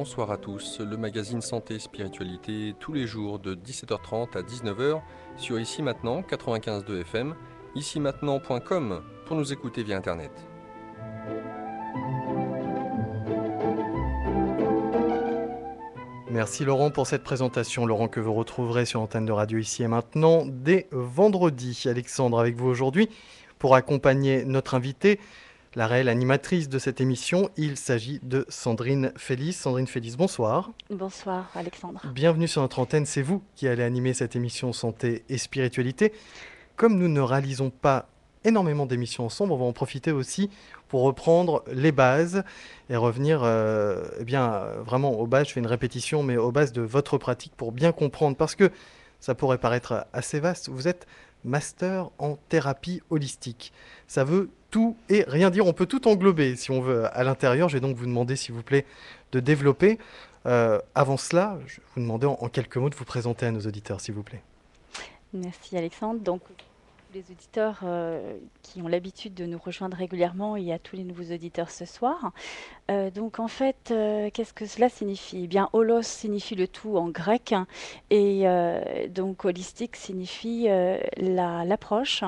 bonsoir à tous. Le magazine Santé et Spiritualité, tous les jours de 17h30 à 19h sur Ici Maintenant 95.2 FM, ici-maintenant.com pour nous écouter via Internet. Merci Laurent pour cette présentation. Laurent que vous retrouverez sur l'antenne de radio Ici et Maintenant dès vendredi. Alexandre avec vous aujourd'hui pour accompagner notre invitée, la réelle animatrice de cette émission. Il s'agit de Sandrine Félix. Sandrine Félix, bonsoir. Bonsoir Alexandre. Bienvenue sur notre antenne. C'est vous qui allez animer cette émission Santé et Spiritualité. Comme nous ne réalisons pas énormément d'émissions ensemble, on va en profiter aussi pour reprendre les bases et revenir vraiment aux bases. Je fais une répétition, mais aux bases de votre pratique pour bien comprendre, parce que ça pourrait paraître assez vaste. Vous êtes master en thérapie holistique. Ça veut tout et rien dire. On peut tout englober si on veut à l'intérieur. Je vais donc vous demander, s'il vous plaît, de développer. Avant cela, je vais vous demander en quelques mots de vous présenter à nos auditeurs, s'il vous plaît. Merci Alexandre. Donc, les auditeurs qui ont l'habitude de nous rejoindre régulièrement et à tous les nouveaux auditeurs ce soir. Donc en fait, qu'est-ce que cela signifie? Eh bien, holos signifie le tout en grec et donc holistique signifie l'approche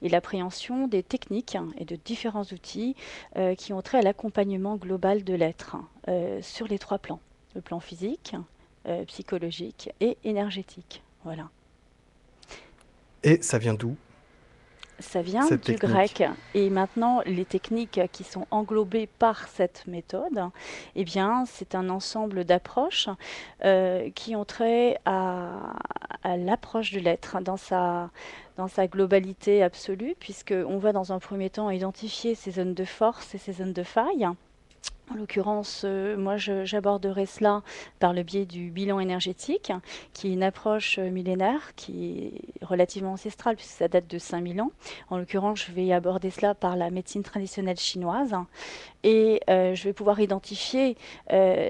et l'appréhension des techniques et de différents outils qui ont trait à l'accompagnement global de l'être sur les trois plans. Le plan physique, psychologique et énergétique. Voilà. Et ça vient d'où? Ça vient Cette du technique. grec. Et maintenant, les techniques qui sont englobées par cette méthode, eh bien, c'est un ensemble d'approches qui ont trait à l'approche de l'être dans sa globalité absolue, puisqu'on va dans un premier temps identifier ses zones de force et ses zones de faille. En l'occurrence, moi, j'aborderai cela par le biais du bilan énergétique, qui est une approche millénaire, qui est relativement ancestrale, puisque ça date de 5000 ans. En l'occurrence, je vais aborder cela par la médecine traditionnelle chinoise. Et je vais pouvoir identifier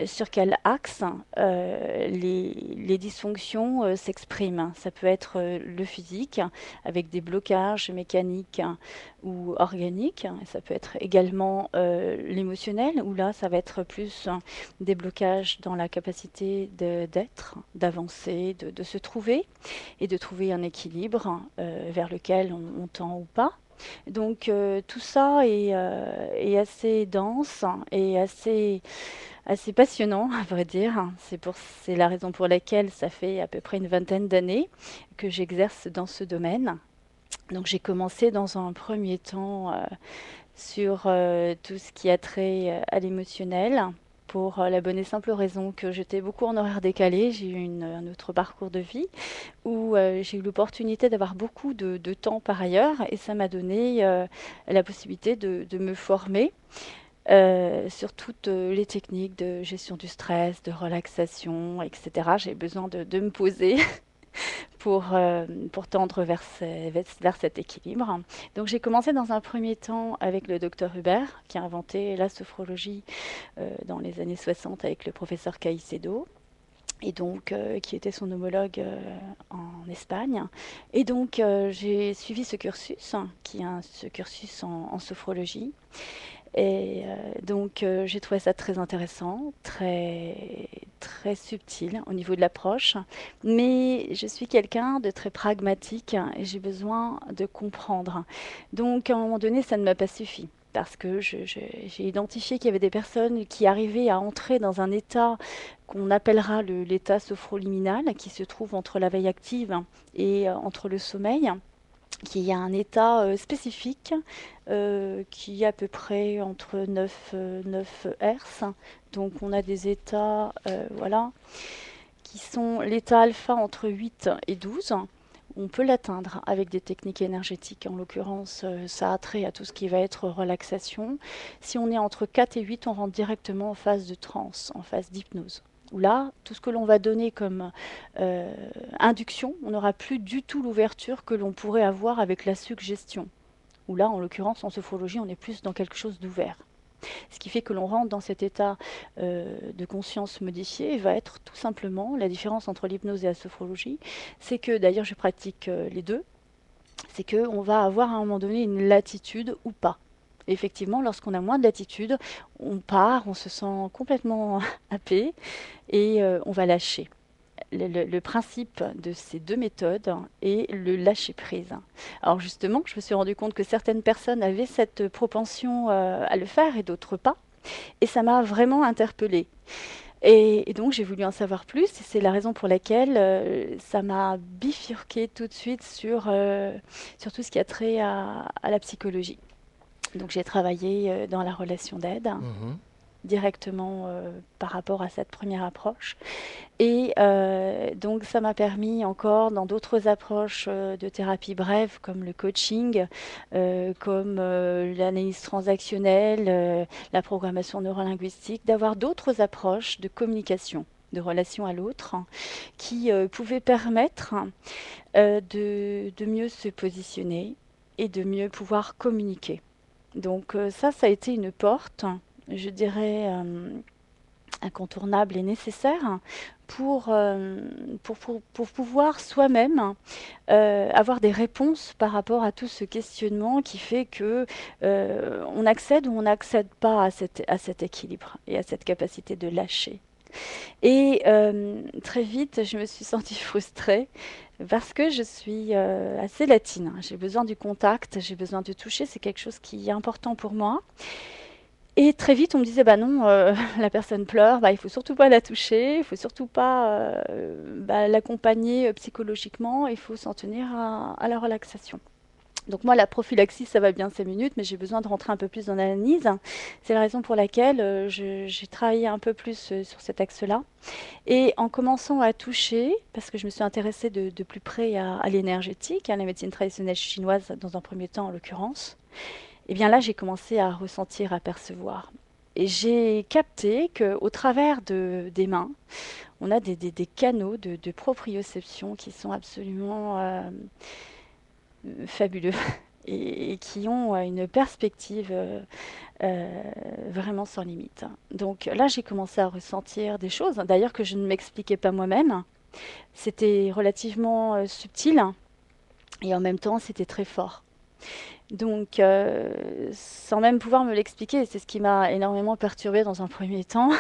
sur quel axe les dysfonctions s'expriment. Ça peut être le physique, avec des blocages mécaniques ou organiques. Ça peut être également l'émotionnel, où là, ça va être plus des blocages dans la capacité d'être, d'avancer, de se trouver, et de trouver un équilibre vers lequel on tend ou pas. Donc tout ça est assez dense et assez passionnant, à vrai dire. C'est la raison pour laquelle ça fait à peu près une vingtaine d'années que j'exerce dans ce domaine. Donc j'ai commencé dans un premier temps sur tout ce qui a trait à l'émotionnel, pour la bonne et simple raison que j'étais beaucoup en horaire décalé. J'ai eu un autre parcours de vie où j'ai eu l'opportunité d'avoir beaucoup de temps par ailleurs, et ça m'a donné la possibilité de me former sur toutes les techniques de gestion du stress, de relaxation, etc. J'ai besoin de me poser pour tendre vers cet équilibre. Donc j'ai commencé dans un premier temps avec le docteur Hubert, qui a inventé la sophrologie dans les années 60 avec le professeur Caicedo, et donc qui était son homologue en Espagne. Et donc j'ai suivi ce cursus, qui est ce cursus en sophrologie. Et donc j'ai trouvé ça très intéressant, très subtil au niveau de l'approche. Mais je suis quelqu'un de très pragmatique et j'ai besoin de comprendre. Donc à un moment donné, ça ne m'a pas suffi. Parce que j'ai identifié qu'il y avait des personnes qui arrivaient à entrer dans un état qu'on appellera l'état sophroliminal, qui se trouve entre la veille active et entre le sommeil, qui a un état spécifique qui est à peu près entre 9 Hz. Donc on a des états voilà, qui sont l'état alpha entre 8 et 12. On peut l'atteindre avec des techniques énergétiques. En l'occurrence, ça a trait à tout ce qui va être relaxation. Si on est entre 4 et 8, on rentre directement en phase de transe, en phase d'hypnose. Où là, tout ce que l'on va donner comme induction, on n'aura plus du tout l'ouverture que l'on pourrait avoir avec la suggestion. Où là, en l'occurrence, en sophrologie, on est plus dans quelque chose d'ouvert. Ce qui fait que l'on rentre dans cet état de conscience modifié, et va être tout simplement la différence entre l'hypnose et la sophrologie. C'est que, d'ailleurs, je pratique les deux, c'est qu'on va avoir à un moment donné une latitude ou pas. Effectivement, lorsqu'on a moins de latitude, on part, on se sent complètement happé et on va lâcher. Le principe de ces deux méthodes est le lâcher-prise. Alors justement, je me suis rendu compte que certaines personnes avaient cette propension à le faire et d'autres pas. Et ça m'a vraiment interpellée. Et donc j'ai voulu en savoir plus, et c'est la raison pour laquelle ça m'a bifurqué tout de suite sur tout ce qui a trait à la psychologie. Donc j'ai travaillé dans la relation d'aide Mhm. directement par rapport à cette première approche. Et donc ça m'a permis encore dans d'autres approches de thérapie brève comme le coaching, comme l'analyse transactionnelle, la programmation neurolinguistique, d'avoir d'autres approches de communication, de relation à l'autre, qui pouvaient permettre de mieux se positionner et de mieux pouvoir communiquer. Donc ça a été une porte, je dirais, incontournable et nécessaire pour pouvoir soi-même avoir des réponses par rapport à tout ce questionnement qui fait que on accède ou on n'accède pas à cet équilibre et à cette capacité de lâcher. Et très vite, je me suis sentie frustrée parce que je suis assez latine. J'ai besoin du contact, j'ai besoin de toucher, c'est quelque chose qui est important pour moi. Et très vite, on me disait, bah non, la personne pleure, bah, il faut surtout pas la toucher, il faut surtout pas l'accompagner psychologiquement, il faut s'en tenir à la relaxation. Donc moi, la prophylaxie, ça va bien 5 minutes, mais j'ai besoin de rentrer un peu plus dans l'analyse. C'est la raison pour laquelle j'ai travaillé un peu plus sur cet axe-là. Et en commençant à toucher, parce que je me suis intéressée de plus près à l'énergétique, à la médecine traditionnelle chinoise dans un premier temps en l'occurrence, et bien là, j'ai commencé à ressentir, à percevoir. Et j'ai capté qu'au travers des mains, on a des canaux de proprioception qui sont absolument fabuleux et qui ont une perspective vraiment sans limite. Donc là, j'ai commencé à ressentir des choses, d'ailleurs que je ne m'expliquais pas moi-même. C'était relativement subtil et en même temps, c'était très fort. Donc, sans même pouvoir me l'expliquer, c'est ce qui m'a énormément perturbée dans un premier temps,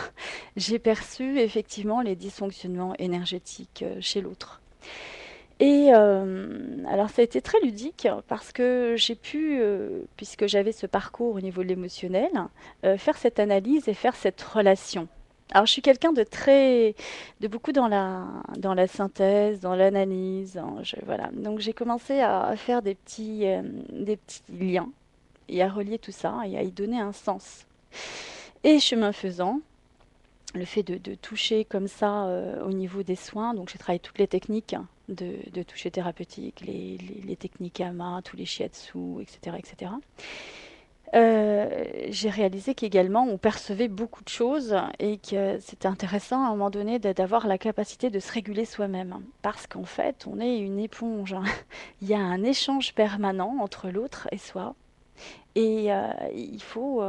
j'ai perçu effectivement les dysfonctionnements énergétiques chez l'autre. Et alors ça a été très ludique parce que j'ai pu, puisque j'avais ce parcours au niveau de l'émotionnel, faire cette analyse et faire cette relation. Alors je suis quelqu'un de beaucoup dans la synthèse, dans l'analyse, voilà. Donc j'ai commencé à faire des petits liens et à relier tout ça et à y donner un sens. Et chemin faisant, le fait de toucher comme ça au niveau des soins, donc j'ai travaillé toutes les techniques de toucher thérapeutique, les techniques AMA, tous les shiatsu, etc., etc. J'ai réalisé qu'également on percevait beaucoup de choses et que c'était intéressant à un moment donné d'avoir la capacité de se réguler soi-même. Parce qu'en fait, on est une éponge, hein. Il y a un échange permanent entre l'autre et soi. Et il faut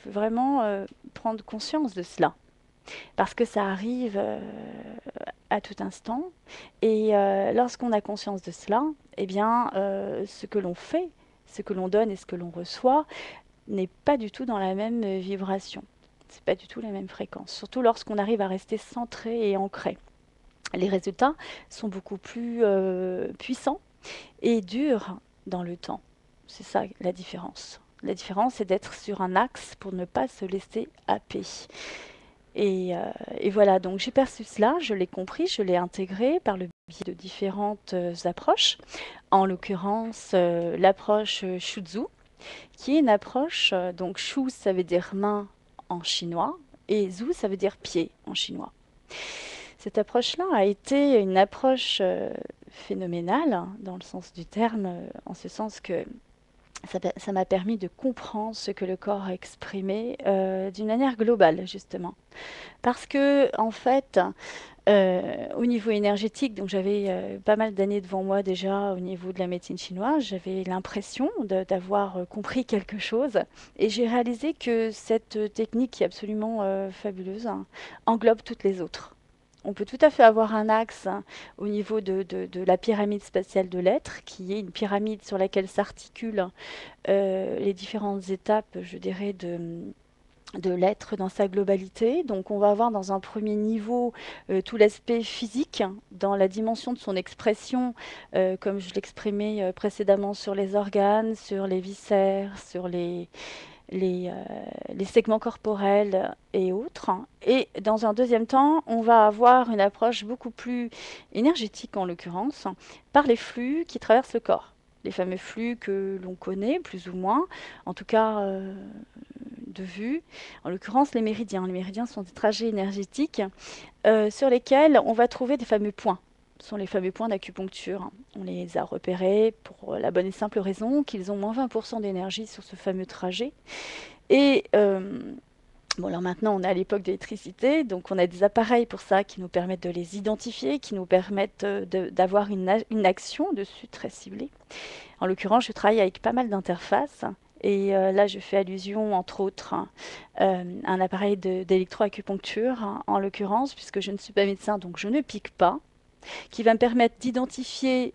vraiment prendre conscience de cela. Parce que ça arrive à tout instant. Et lorsqu'on a conscience de cela, eh bien, ce que l'on fait, ce que l'on donne et ce que l'on reçoit n'est pas du tout dans la même vibration. C'est pas du tout la même fréquence. Surtout lorsqu'on arrive à rester centré et ancré. Les résultats sont beaucoup plus puissants et durs dans le temps. C'est ça la différence. La différence, c'est d'être sur un axe pour ne pas se laisser happer. Et voilà, donc j'ai perçu cela, je l'ai compris, je l'ai intégré par le biais de différentes approches. En l'occurrence, l'approche Shuzu, qui est une approche, donc Shu, ça veut dire main en chinois, et Zu, ça veut dire pied en chinois. Cette approche-là a été une approche phénoménale, hein, dans le sens du terme, en ce sens que ça m'a permis de comprendre ce que le corps exprimait d'une manière globale, justement. Parce que, en fait, au niveau énergétique, donc j'avais pas mal d'années devant moi déjà au niveau de la médecine chinoise, j'avais l'impression d'avoir compris quelque chose. Et j'ai réalisé que cette technique qui est absolument fabuleuse, hein, englobe toutes les autres. on peut tout à fait avoir un axe au niveau de la pyramide spatiale de l'être, qui est une pyramide sur laquelle s'articulent les différentes étapes, je dirais, de l'être dans sa globalité. Donc on va avoir dans un premier niveau tout l'aspect physique dans la dimension de son expression, comme je l'exprimais précédemment sur les organes, sur les viscères, sur les segments corporels et autres. Et dans un deuxième temps, on va avoir une approche beaucoup plus énergétique en l'occurrence, par les flux qui traversent le corps. Les fameux flux que l'on connaît plus ou moins, en tout cas de vue, en l'occurrence les méridiens. Les méridiens sont des trajets énergétiques sur lesquels on va trouver des fameux points. Ce sont les fameux points d'acupuncture. On les a repérés pour la bonne et simple raison qu'ils ont moins 20% d'énergie sur ce fameux trajet. Et bon, alors maintenant, on est à l'époque de l'électricité, donc on a des appareils pour ça qui nous permettent de les identifier, qui nous permettent d'avoir une action dessus très ciblée. En l'occurrence, je travaille avec pas mal d'interfaces. Et là, je fais allusion, entre autres, à un appareil d'électroacupuncture, en l'occurrence, puisque je ne suis pas médecin, donc je ne pique pas, qui va me permettre d'identifier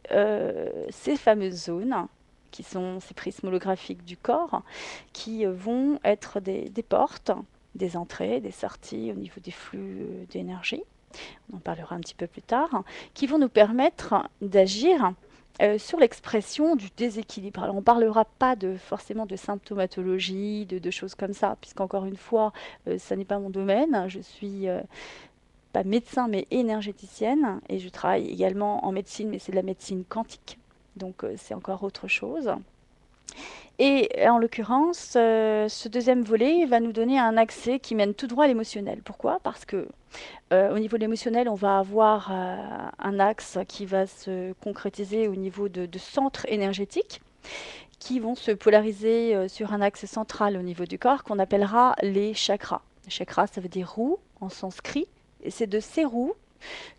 ces fameuses zones, qui sont ces prismes holographiques du corps, qui vont être des portes, des entrées, des sorties au niveau des flux d'énergie. On en parlera un petit peu plus tard, qui vont nous permettre d'agir sur l'expression du déséquilibre. Alors on ne parlera pas forcément de symptomatologie, de choses comme ça, puisqu'encore une fois, ça n'est pas mon domaine. Je suis pas médecin, mais énergéticienne, et je travaille également en médecine, mais c'est de la médecine quantique, donc c'est encore autre chose. Et en l'occurrence, ce deuxième volet va nous donner un accès qui mène tout droit à l'émotionnel. Pourquoi? Parce que au niveau de l'émotionnel, on va avoir un axe qui va se concrétiser au niveau de centres énergétiques qui vont se polariser sur un axe central au niveau du corps qu'on appellera les chakras. Les chakras, ça veut dire roue en sanskrit. Et c'est de ces roues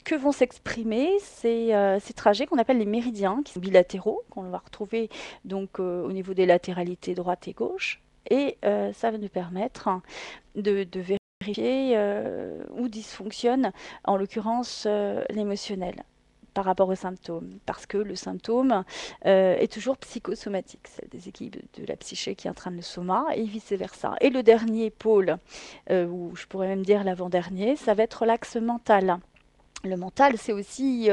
que vont s'exprimer ces trajets qu'on appelle les méridiens, qui sont bilatéraux, qu'on va retrouver donc au niveau des latéralités droite et gauche. Et ça va nous permettre de vérifier où dysfonctionne, en l'occurrence, l'émotionnel par rapport aux symptômes, parce que le symptôme est toujours psychosomatique, c'est le déséquilibre de la psyché qui entraîne le soma, et vice-versa. Et le dernier pôle, ou je pourrais même dire l'avant-dernier, ça va être l'axe mental. Le mental, c'est aussi,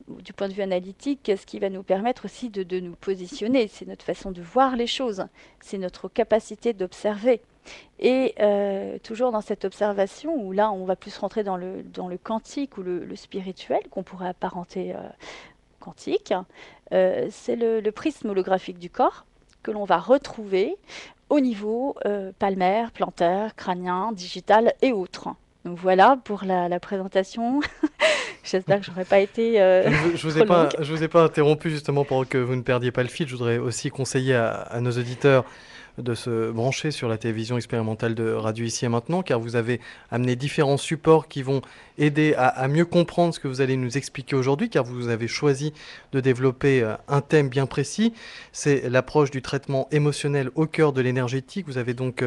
du point de vue analytique, ce qui va nous permettre aussi de nous positionner. C'est notre façon de voir les choses, c'est notre capacité d'observer. Et toujours dans cette observation, où là, on va plus rentrer dans le quantique ou le spirituel, qu'on pourrait apparenter quantique, c'est le prisme holographique du corps que l'on va retrouver au niveau palmaire, plantaire, crânien, digital et autres. Donc voilà pour la présentation. J'espère que je n'aurais pas été trop longue. Je vous ai pas interrompu justement pour que vous ne perdiez pas le fil. Je voudrais aussi conseiller à nos auditeurs de se brancher sur la télévision expérimentale de Radio Ici et Maintenant, car vous avez amené différents supports qui vont aider à mieux comprendre ce que vous allez nous expliquer aujourd'hui, car vous avez choisi de développer un thème bien précis. C'est l'approche du traitement émotionnel au cœur de l'énergétique. Vous avez donc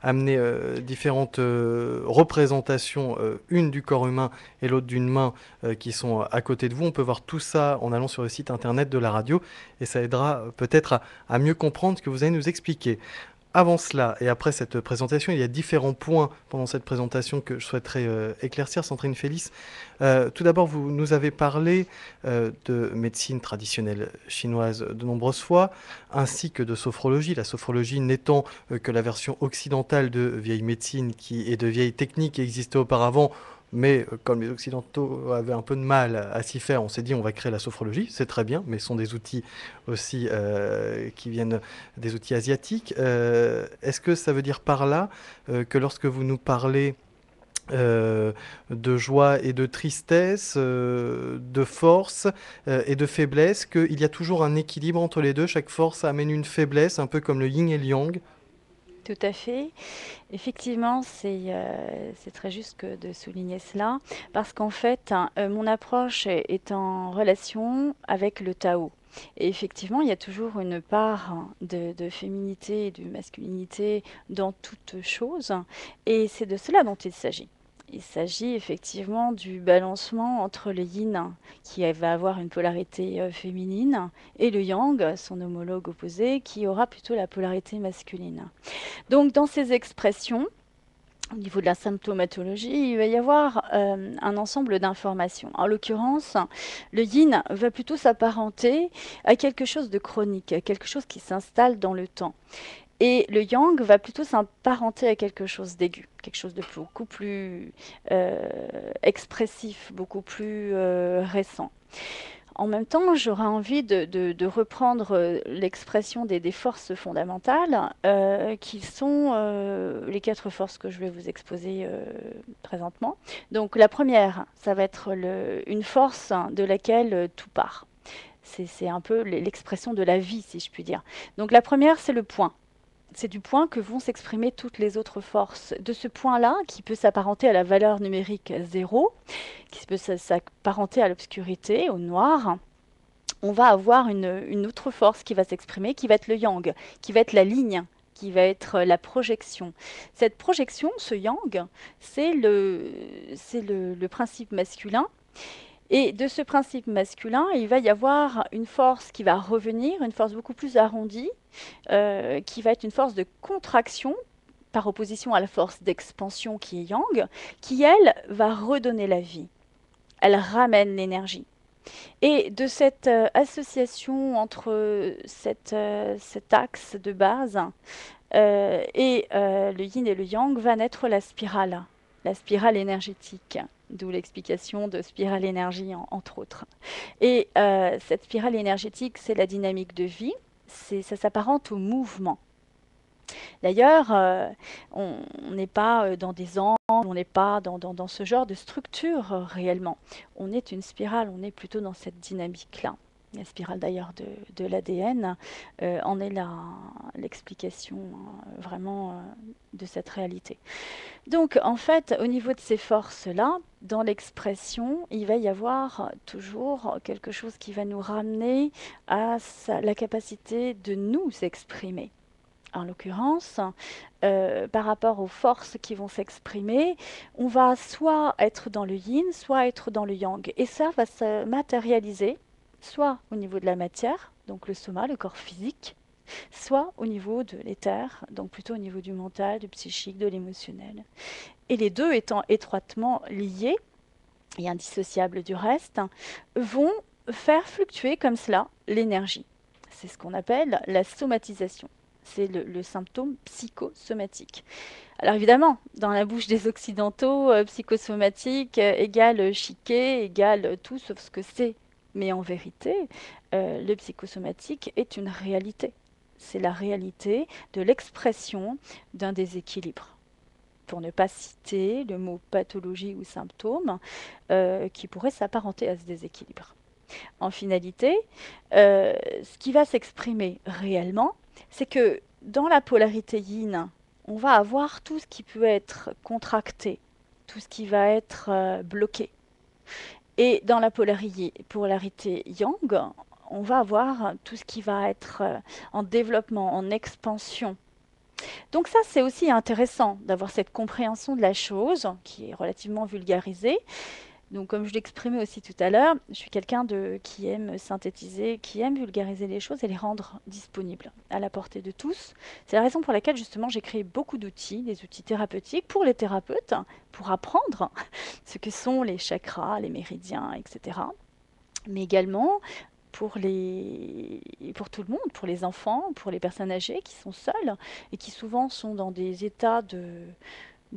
amené différentes représentations, une du corps humain et l'autre d'une main, qui sont à côté de vous. On peut voir tout ça en allant sur le site internet de la radio, et ça aidera peut-être à mieux comprendre ce que vous allez nous expliquer. Avant cela, et après cette présentation, il y a différents points pendant cette présentation que je souhaiterais éclaircir, Sandrine Félix. Tout d'abord, vous nous avez parlé de médecine traditionnelle chinoise de nombreuses fois, ainsi que de sophrologie. La sophrologie n'étant que la version occidentale de vieille médecine et de vieille technique qui existait auparavant, mais comme les Occidentaux avaient un peu de mal à s'y faire, on s'est dit on va créer la sophrologie, c'est très bien, mais ce sont des outils aussi qui viennent des outils asiatiques. Est-ce que ça veut dire par là que lorsque vous nous parlez de joie et de tristesse, de force et de faiblesse, qu'il y a toujours un équilibre entre les deux, chaque force amène une faiblesse, un peu comme le yin et le yang? Tout à fait. Effectivement, c'est très juste de souligner cela, parce qu'en fait, mon approche est en relation avec le Tao. Et effectivement, il y a toujours une part de féminité et de masculinité dans toute chose, et c'est de cela dont il s'agit. Il s'agit effectivement du balancement entre le yin, qui va avoir une polarité féminine, et le yang, son homologue opposé, qui aura plutôt la polarité masculine. Donc dans ces expressions, au niveau de la symptomatologie, il va y avoir un ensemble d'informations. En l'occurrence, le yin va plutôt s'apparenter à quelque chose de chronique, à quelque chose qui s'installe dans le temps. Et le yang va plutôt s'apparenter à quelque chose d'aigu, quelque chose de beaucoup plus expressif, beaucoup plus récent. En même temps, j'aurais envie de reprendre l'expression des forces fondamentales, qui sont les 4 forces que je vais vous exposer présentement. Donc la première, ça va être une force de laquelle tout part. C'est un peu l'expression de la vie, si je puis dire. Donc la première, c'est le point. C'est du point que vont s'exprimer toutes les autres forces. De ce point-là, qui peut s'apparenter à la valeur numérique 0, qui peut s'apparenter à l'obscurité, au noir, on va avoir une autre force qui va s'exprimer, qui va être le yang, qui va être la ligne, qui va être la projection. Cette projection, ce yang, c'est le principe masculin. Et de ce principe masculin, il va y avoir une force qui va revenir, une force beaucoup plus arrondie, qui va être une force de contraction, par opposition à la force d'expansion qui est yang, qui, elle, va redonner la vie. Elle ramène l'énergie. Et de cette association entre cet axe de base et le yin et le yang va naître la spirale énergétique, d'où l'explication de spirale énergie entre autres. Et cette spirale énergétique, c'est la dynamique de vie, ça s'apparente au mouvement. D'ailleurs, on n'est pas dans des angles, on n'est pas dans ce genre de structure réellement. On est une spirale, on est plutôt dans cette dynamique-là. La spirale d'ailleurs de l'ADN en est l'explication vraiment de cette réalité. Donc en fait, au niveau de ces forces-là, dans l'expression, il va y avoir toujours quelque chose qui va nous ramener à la capacité de nous exprimer. En l'occurrence, par rapport aux forces qui vont s'exprimer, on va soit être dans le yin, soit être dans le yang. Et ça va se matérialiser soit au niveau de la matière, donc le soma, le corps physique, soit au niveau de l'éther, donc plutôt au niveau du mental, du psychique, de l'émotionnel. Et les deux étant étroitement liés et indissociables du reste, vont faire fluctuer comme cela l'énergie. C'est ce qu'on appelle la somatisation. C'est le symptôme psychosomatique. Alors évidemment, dans la bouche des Occidentaux, psychosomatique égale chiquet, égale tout sauf ce que c'est. Mais en vérité, le psychosomatique est une réalité. C'est la réalité de l'expression d'un déséquilibre. Pour ne pas citer le mot pathologie ou symptôme, qui pourrait s'apparenter à ce déséquilibre. En finalité, ce qui va s'exprimer réellement, c'est que dans la polarité yin, on va avoir tout ce qui peut être contracté, tout ce qui va être bloqué. Et dans la polarité yang, on va avoir tout ce qui va être en développement, en expansion. Donc ça, c'est aussi intéressant d'avoir cette compréhension de la chose, qui est relativement vulgarisée. Donc, comme je l'exprimais aussi tout à l'heure, je suis quelqu'un qui aime synthétiser, qui aime vulgariser les choses et les rendre disponibles à la portée de tous. C'est la raison pour laquelle, justement, j'ai créé beaucoup d'outils, des outils thérapeutiques pour les thérapeutes, pour apprendre ce que sont les chakras, les méridiens, etc. Mais également pour tout le monde, pour les enfants, pour les personnes âgées qui sont seules et qui souvent sont dans des états de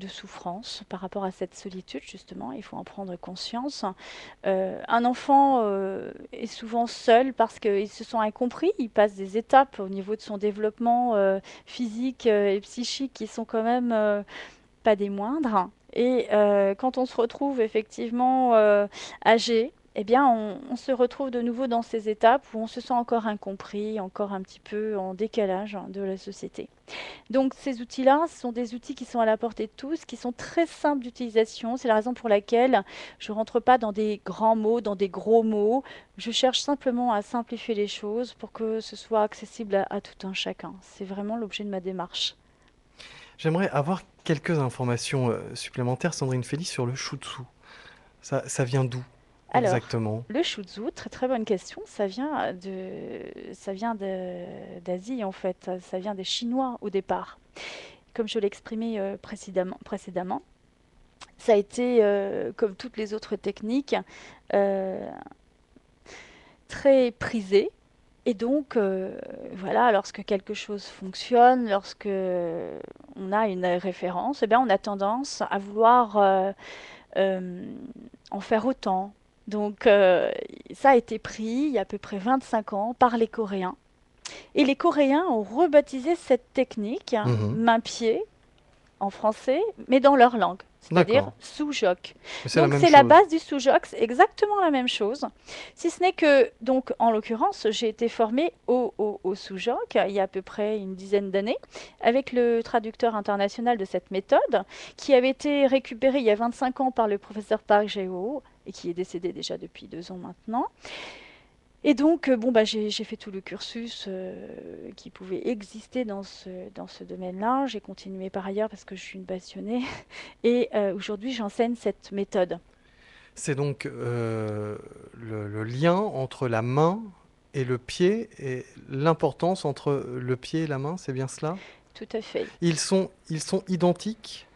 souffrance par rapport à cette solitude, justement, il faut en prendre conscience. Un enfant est souvent seul parce qu'il se sent incompris, il passe des étapes au niveau de son développement physique et psychique qui sont quand même pas des moindres. Et quand on se retrouve effectivement âgé, eh bien, on se retrouve de nouveau dans ces étapes où on se sent encore incompris, encore un petit peu en décalage de la société. Donc ces outils-là, ce sont des outils qui sont à la portée de tous, qui sont très simples d'utilisation. C'est la raison pour laquelle je ne rentre pas dans des grands mots, dans des gros mots. Je cherche simplement à simplifier les choses pour que ce soit accessible à tout un chacun. C'est vraiment l'objet de ma démarche. J'aimerais avoir quelques informations supplémentaires, Sandrine Félix, sur le shutsu. Ça vient d'où Alors, exactement? le shutsu, très très bonne question, ça vient d'Asie en fait, ça vient des Chinois au départ. Comme je l'exprimais précédemment, ça a été, comme toutes les autres techniques, euh, très prisé. Et donc, voilà, lorsque quelque chose fonctionne, lorsque on a une référence, eh bien, on a tendance à vouloir euh, en faire autant. Donc, ça a été pris il y a à peu près 25 ans par les Coréens. Et les Coréens ont rebaptisé cette technique Mhm. main-pied en français, mais dans leur langue, c'est-à-dire D'accord. sujok. Mais c'est la Donc même c'est la chose. base du sujok, c'est exactement la même chose. Si ce n'est que, donc en l'occurrence, j'ai été formée au sujok il y a à peu près une dizaine d'années, avec le traducteur international de cette méthode, qui avait été récupéré il y a 25 ans par le professeur Park Jae-ho, et qui est décédé déjà depuis 2 ans maintenant. Et donc, bon, bah, j'ai fait tout le cursus qui pouvait exister dans ce domaine-là. J'ai continué par ailleurs parce que je suis une passionnée. Et aujourd'hui, j'enseigne cette méthode. C'est donc le lien entre la main et le pied et l'importance entre le pied et la main, c'est bien cela? Tout à fait. Ils sont identiques,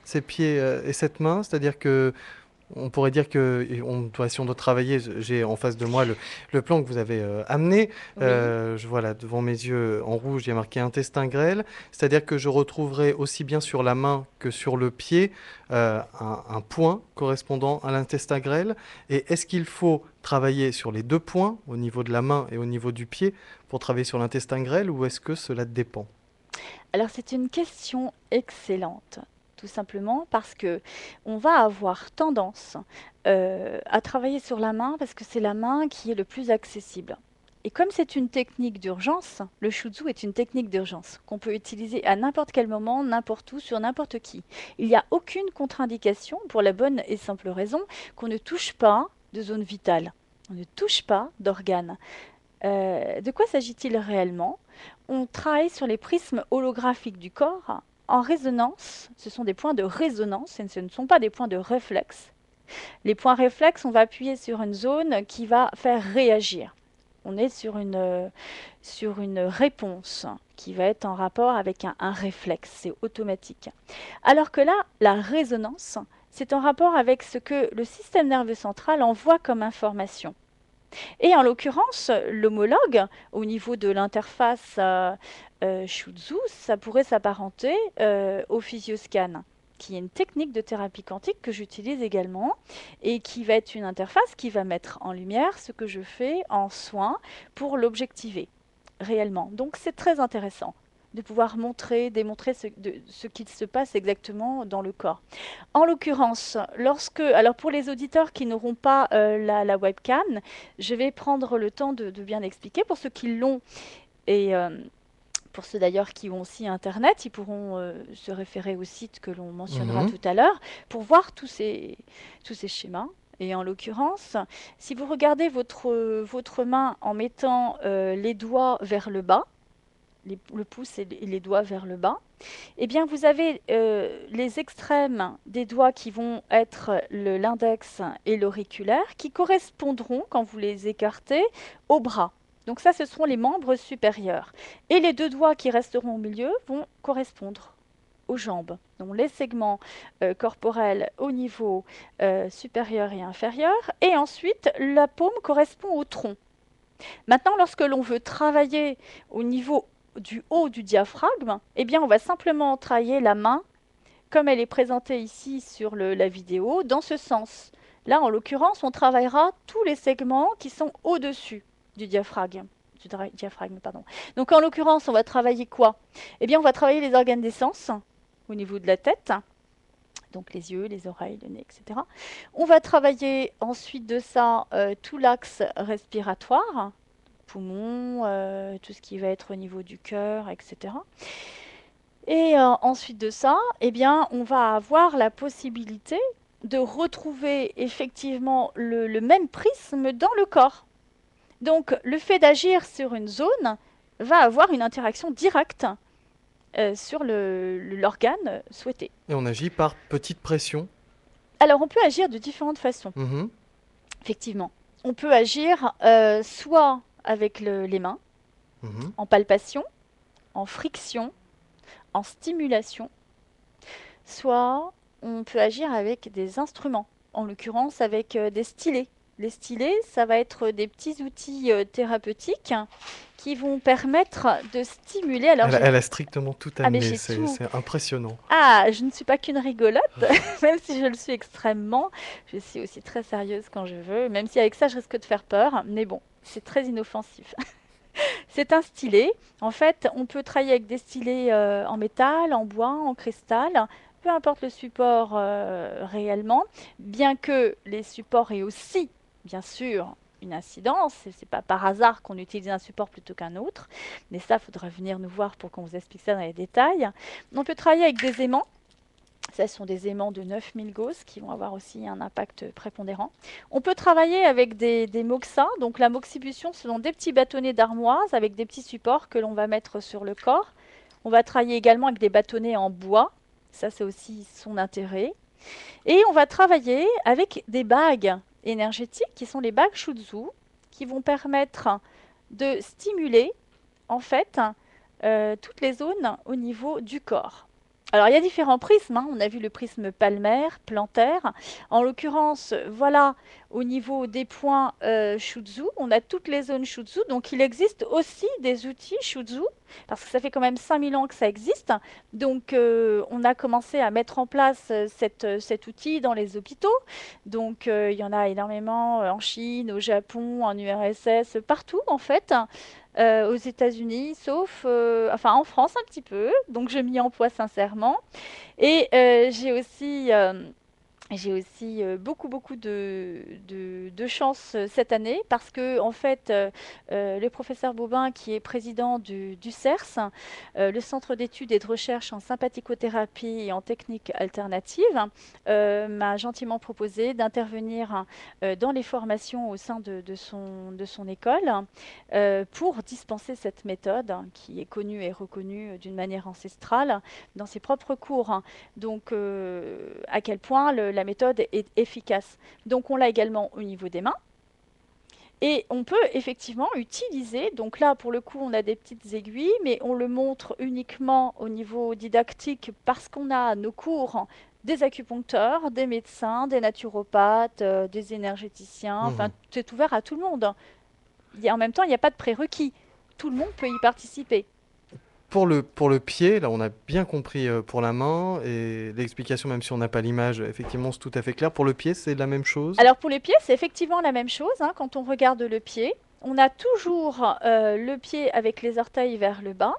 ces pieds et cette main, c'est-à-dire que on pourrait dire que si on doit travailler, j'ai en face de moi le plan que vous avez amené. Oui, Je vois là devant mes yeux en rouge, il y a marqué intestin grêle. C'est-à-dire que je retrouverai aussi bien sur la main que sur le pied un point correspondant à l'intestin grêle. Et est-ce qu'il faut travailler sur les deux points, au niveau de la main et au niveau du pied, pour travailler sur l'intestin grêle, ou est-ce que cela dépend? alors c'est une question excellente, tout simplement parce que on va avoir tendance à travailler sur la main parce que c'est la main qui est le plus accessible. Et comme c'est une technique d'urgence, le shutsu est une technique d'urgence qu'on peut utiliser à n'importe quel moment, n'importe où, sur n'importe qui. Il n'y a aucune contre-indication pour la bonne et simple raison qu'on ne touche pas de zone vitale, on ne touche pas d'organes. De quoi s'agit-il réellement? On travaille sur les prismes holographiques du corps en résonance. Ce sont des points de résonance et ce ne sont pas des points de réflexe. Les points réflexes, on va appuyer sur une zone qui va faire réagir. On est sur une réponse qui va être en rapport avec un réflexe, c'est automatique. Alors que là, la résonance, c'est en rapport avec ce que le système nerveux central envoie comme information. Et en l'occurrence, l'homologue, au niveau de l'interface Shutsu, ça pourrait s'apparenter au physioscan, qui est une technique de thérapie quantique que j'utilise également et qui va être une interface qui va mettre en lumière ce que je fais en soin pour l'objectiver réellement. Donc c'est très intéressant de pouvoir démontrer ce qu'il se passe exactement dans le corps. En l'occurrence, alors pour les auditeurs qui n'auront pas la webcam, je vais prendre le temps de bien expliquer. Pour ceux qui l'ont et pour ceux d'ailleurs qui ont aussi Internet, ils pourront se référer au site que l'on mentionnera Mhm. tout à l'heure pour voir tous ces schémas. Et en l'occurrence, si vous regardez votre main en mettant les doigts vers le bas, le pouce et les doigts vers le bas, eh bien, vous avez les extrêmes des doigts qui vont être l'index et l'auriculaire qui correspondront, quand vous les écartez, au bras. Donc ça, ce seront les membres supérieurs. Et les deux doigts qui resteront au milieu vont correspondre aux jambes. Donc les segments corporels au niveau supérieur et inférieur. Et ensuite, la paume correspond au tronc. Maintenant, lorsque l'on veut travailler au niveau du haut du diaphragme, eh bien, on va simplement travailler la main, comme elle est présentée ici sur la vidéo, dans ce sens. Là, en l'occurrence, on travaillera tous les segments qui sont au-dessus du diaphragme. Pardon. Donc, en l'occurrence, on va travailler quoi? Eh bien, on va travailler les organes des sens au niveau de la tête, donc les yeux, les oreilles, le nez, etc. On va travailler ensuite de ça tout l'axe respiratoire, poumons, tout ce qui va être au niveau du cœur, etc. Et ensuite de ça, eh bien, on va avoir la possibilité de retrouver effectivement le même prisme dans le corps. Donc, le fait d'agir sur une zone va avoir une interaction directe sur l'organe souhaité. Et on agit par petite pression. Alors, on peut agir de différentes façons, Mhm. effectivement. On peut agir soit avec les mains, Mhm. en palpation, en friction, en stimulation, soit on peut agir avec des instruments, en l'occurrence avec des stylets. Les stylets, ça va être des petits outils thérapeutiques qui vont permettre de stimuler. Alors, Elle a strictement tout Ah, mais amené, j'ai tout. c'est impressionnant. Ah, je ne suis pas qu'une rigolote, même si je le suis extrêmement. Je suis aussi très sérieuse quand je veux, même si avec ça, je risque de faire peur. Mais bon, c'est très inoffensif. C'est un stylet. En fait, on peut travailler avec des stylets en métal, en bois, en cristal, peu importe le support réellement, bien que les supports aient aussi, bien sûr, une incidence. C'est pas par hasard qu'on utilise un support plutôt qu'un autre. Mais ça, il faudra venir nous voir pour qu'on vous explique ça dans les détails. On peut travailler avec des aimants. Ce sont des aimants de 9000 Gauss qui vont avoir aussi un impact prépondérant. On peut travailler avec des moxas. Donc la moxibution, ce sont des petits bâtonnets d'armoise avec des petits supports que l'on va mettre sur le corps. On va travailler également avec des bâtonnets en bois. Ça, c'est aussi son intérêt. Et on va travailler avec des bagues énergétiques qui sont les bagues Shutsu, qui vont permettre de stimuler en fait toutes les zones au niveau du corps. Alors, il y a différents prismes, hein. On a vu le prisme palmaire, plantaire. En l'occurrence, voilà, au niveau des points Shutsu, on a toutes les zones Shutsu. Donc, il existe aussi des outils Shutsu, parce que ça fait quand même 5000 ans que ça existe. Donc, on a commencé à mettre en place cet outil dans les hôpitaux. Donc, il y en a énormément en Chine, au Japon, en URSS, partout en fait. Aux États-Unis, sauf, enfin en France un petit peu, donc je m'y emploie sincèrement. Et j'ai aussi beaucoup de chance cette année parce que, en fait, le professeur Bobin, qui est président du CERS, le Centre d'études et de recherche en sympathicothérapie et en techniques alternatives, m'a gentiment proposé d'intervenir dans les formations au sein de son école pour dispenser cette méthode qui est connue et reconnue d'une manière ancestrale dans ses propres cours, hein. Donc, à quel point la méthode est efficace. Donc, on l'a également au niveau des mains. Et on peut effectivement utiliser, donc là pour le coup on a des petites aiguilles, mais on le montre uniquement au niveau didactique parce qu'on a à nos cours des acupuncteurs, des médecins, des naturopathes, des énergéticiens, enfin Mhm. c'est ouvert à tout le monde. En même temps, il n'y a pas de prérequis. Tout le monde peut y participer. Pour le pied, là on a bien compris pour la main et l'explication, même si on n'a pas l'image, effectivement c'est tout à fait clair. Pour le pied, c'est la même chose. Alors pour les pieds, c'est effectivement la même chose, hein. Quand on regarde le pied, on a toujours le pied avec les orteils vers le bas,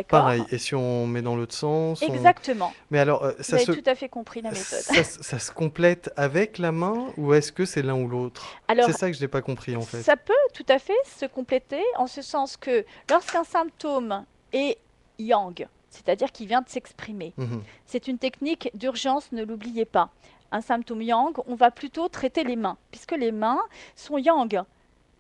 Pareil, d'accord? et si on met dans l'autre sens, Exactement. mais alors Vous avez tout à fait compris la méthode. ça se complète avec la main ou est-ce que c'est l'un ou l'autre? C'est Alors, ça que je n'ai pas compris en fait. ça peut tout à fait se compléter en ce sens que lorsqu'un symptôme est yang, c'est-à-dire qu'il vient de s'exprimer, Mhm. c'est une technique d'urgence, ne l'oubliez pas. Un symptôme yang, on va plutôt traiter les mains, puisque les mains sont yang.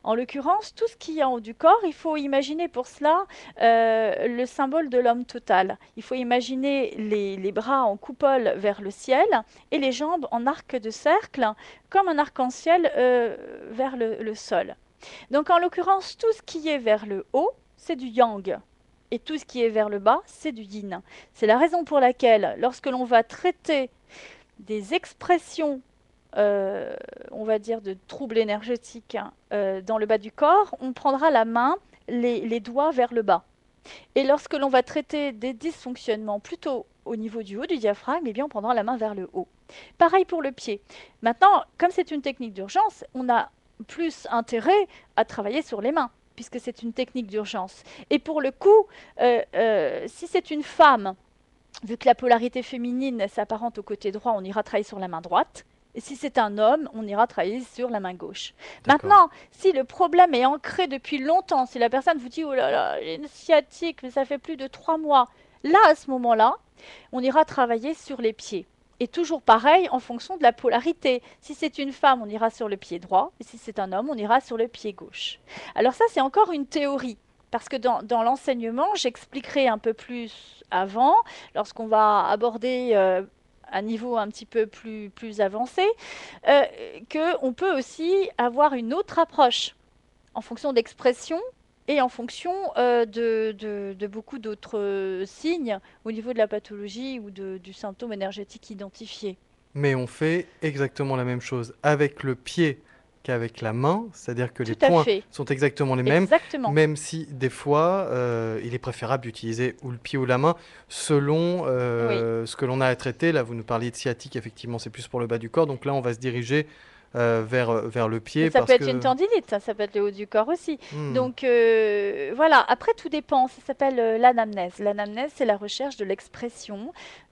En l'occurrence, tout ce qui est en haut du corps, il faut imaginer pour cela le symbole de l'homme total. Il faut imaginer les bras en coupole vers le ciel et les jambes en arc de cercle, comme un arc-en-ciel vers le sol. Donc en l'occurrence, tout ce qui est vers le haut, c'est du yang. Et tout ce qui est vers le bas, c'est du yin. C'est la raison pour laquelle, lorsque l'on va traiter des expressions, on va dire, de troubles énergétiques, hein, dans le bas du corps, on prendra la main, les doigts vers le bas. Et lorsque l'on va traiter des dysfonctionnements plutôt au niveau du haut du diaphragme, eh bien, on prendra la main vers le haut. Pareil pour le pied. Maintenant, comme c'est une technique d'urgence, on a plus intérêt à travailler sur les mains, puisque c'est une technique d'urgence. Et pour le coup, si c'est une femme, vu que la polarité féminine s'apparente au côté droit, on ira travailler sur la main droite. Et si c'est un homme, on ira travailler sur la main gauche. D'accord. Maintenant, si le problème est ancré depuis longtemps, si la personne vous dit « Oh là là, j'ai une sciatique, mais ça fait plus de 3 mois », là, à ce moment-là, on ira travailler sur les pieds. Et toujours pareil, en fonction de la polarité. Si c'est une femme, on ira sur le pied droit. Et si c'est un homme, on ira sur le pied gauche. Alors ça, c'est encore une théorie. Parce que dans l'enseignement, j'expliquerai un peu plus avant, lorsqu'on va aborder un niveau un petit peu plus avancé, euh, qu'on peut aussi avoir une autre approche en fonction d'expression et en fonction de beaucoup d'autres signes au niveau de la pathologie ou du symptôme énergétique identifié. Mais on fait exactement la même chose avec le pied qu'avec la main, c'est-à-dire que les Tout à points fait, sont exactement les mêmes, exactement. même si des fois, il est préférable d'utiliser ou le pied ou la main selon Oui. ce que l'on a à traiter. Là, vous nous parliez de sciatique, effectivement, c'est plus pour le bas du corps. Donc là, on va se diriger vers le Mais pied ça peut parce être une que... tendinite, ça peut être le haut du corps aussi. Hmm. Donc voilà, après tout dépend, ça s'appelle l'anamnèse. L'anamnèse, c'est la recherche de l'expression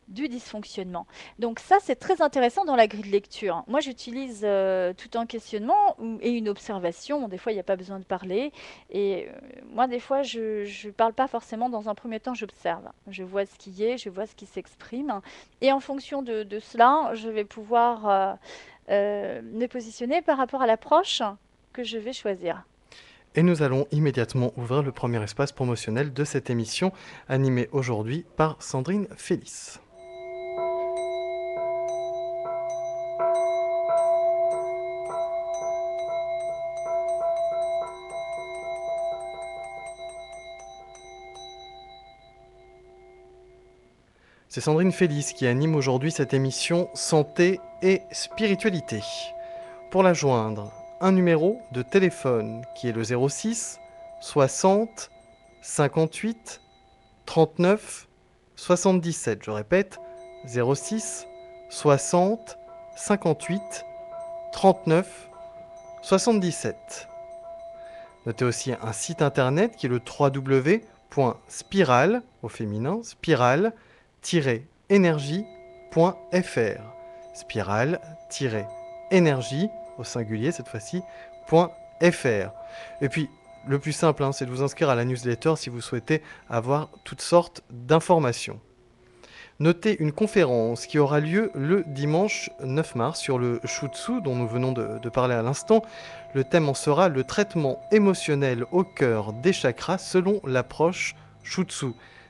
du dysfonctionnement. Donc ça, c'est très intéressant dans la grille de lecture. Moi, j'utilise tout un questionnement et une observation. Des fois, il n'y a pas besoin de parler. Et moi, des fois, je ne parle pas forcément. Dans un premier temps, j'observe. Je vois ce qui est, je vois ce qui s'exprime. Et en fonction de cela, je vais pouvoir me positionner par rapport à l'approche que je vais choisir. Et nous allons immédiatement ouvrir le premier espace promotionnel de cette émission, animée aujourd'hui par Sandrine Félix. C'est Sandrine Félix qui anime aujourd'hui cette émission Santé et Spiritualité. Pour la joindre, un numéro de téléphone qui est le 06 60 58 39 77. Je répète, 06 60 58 39 77. Notez aussi un site internet qui est le www.spiral, au féminin, spiral-énergie.fr. Spiral-énergie, au singulier cette fois-ci, .fr. Et puis, le plus simple, c'est de vous inscrire à la newsletter si vous souhaitez avoir toutes sortes d'informations. Notez une conférence qui aura lieu le dimanche 9 mars sur le Shutsu dont nous venons de parler à l'instant. Le thème en sera le traitement émotionnel au cœur des chakras selon l'approche Shutsu.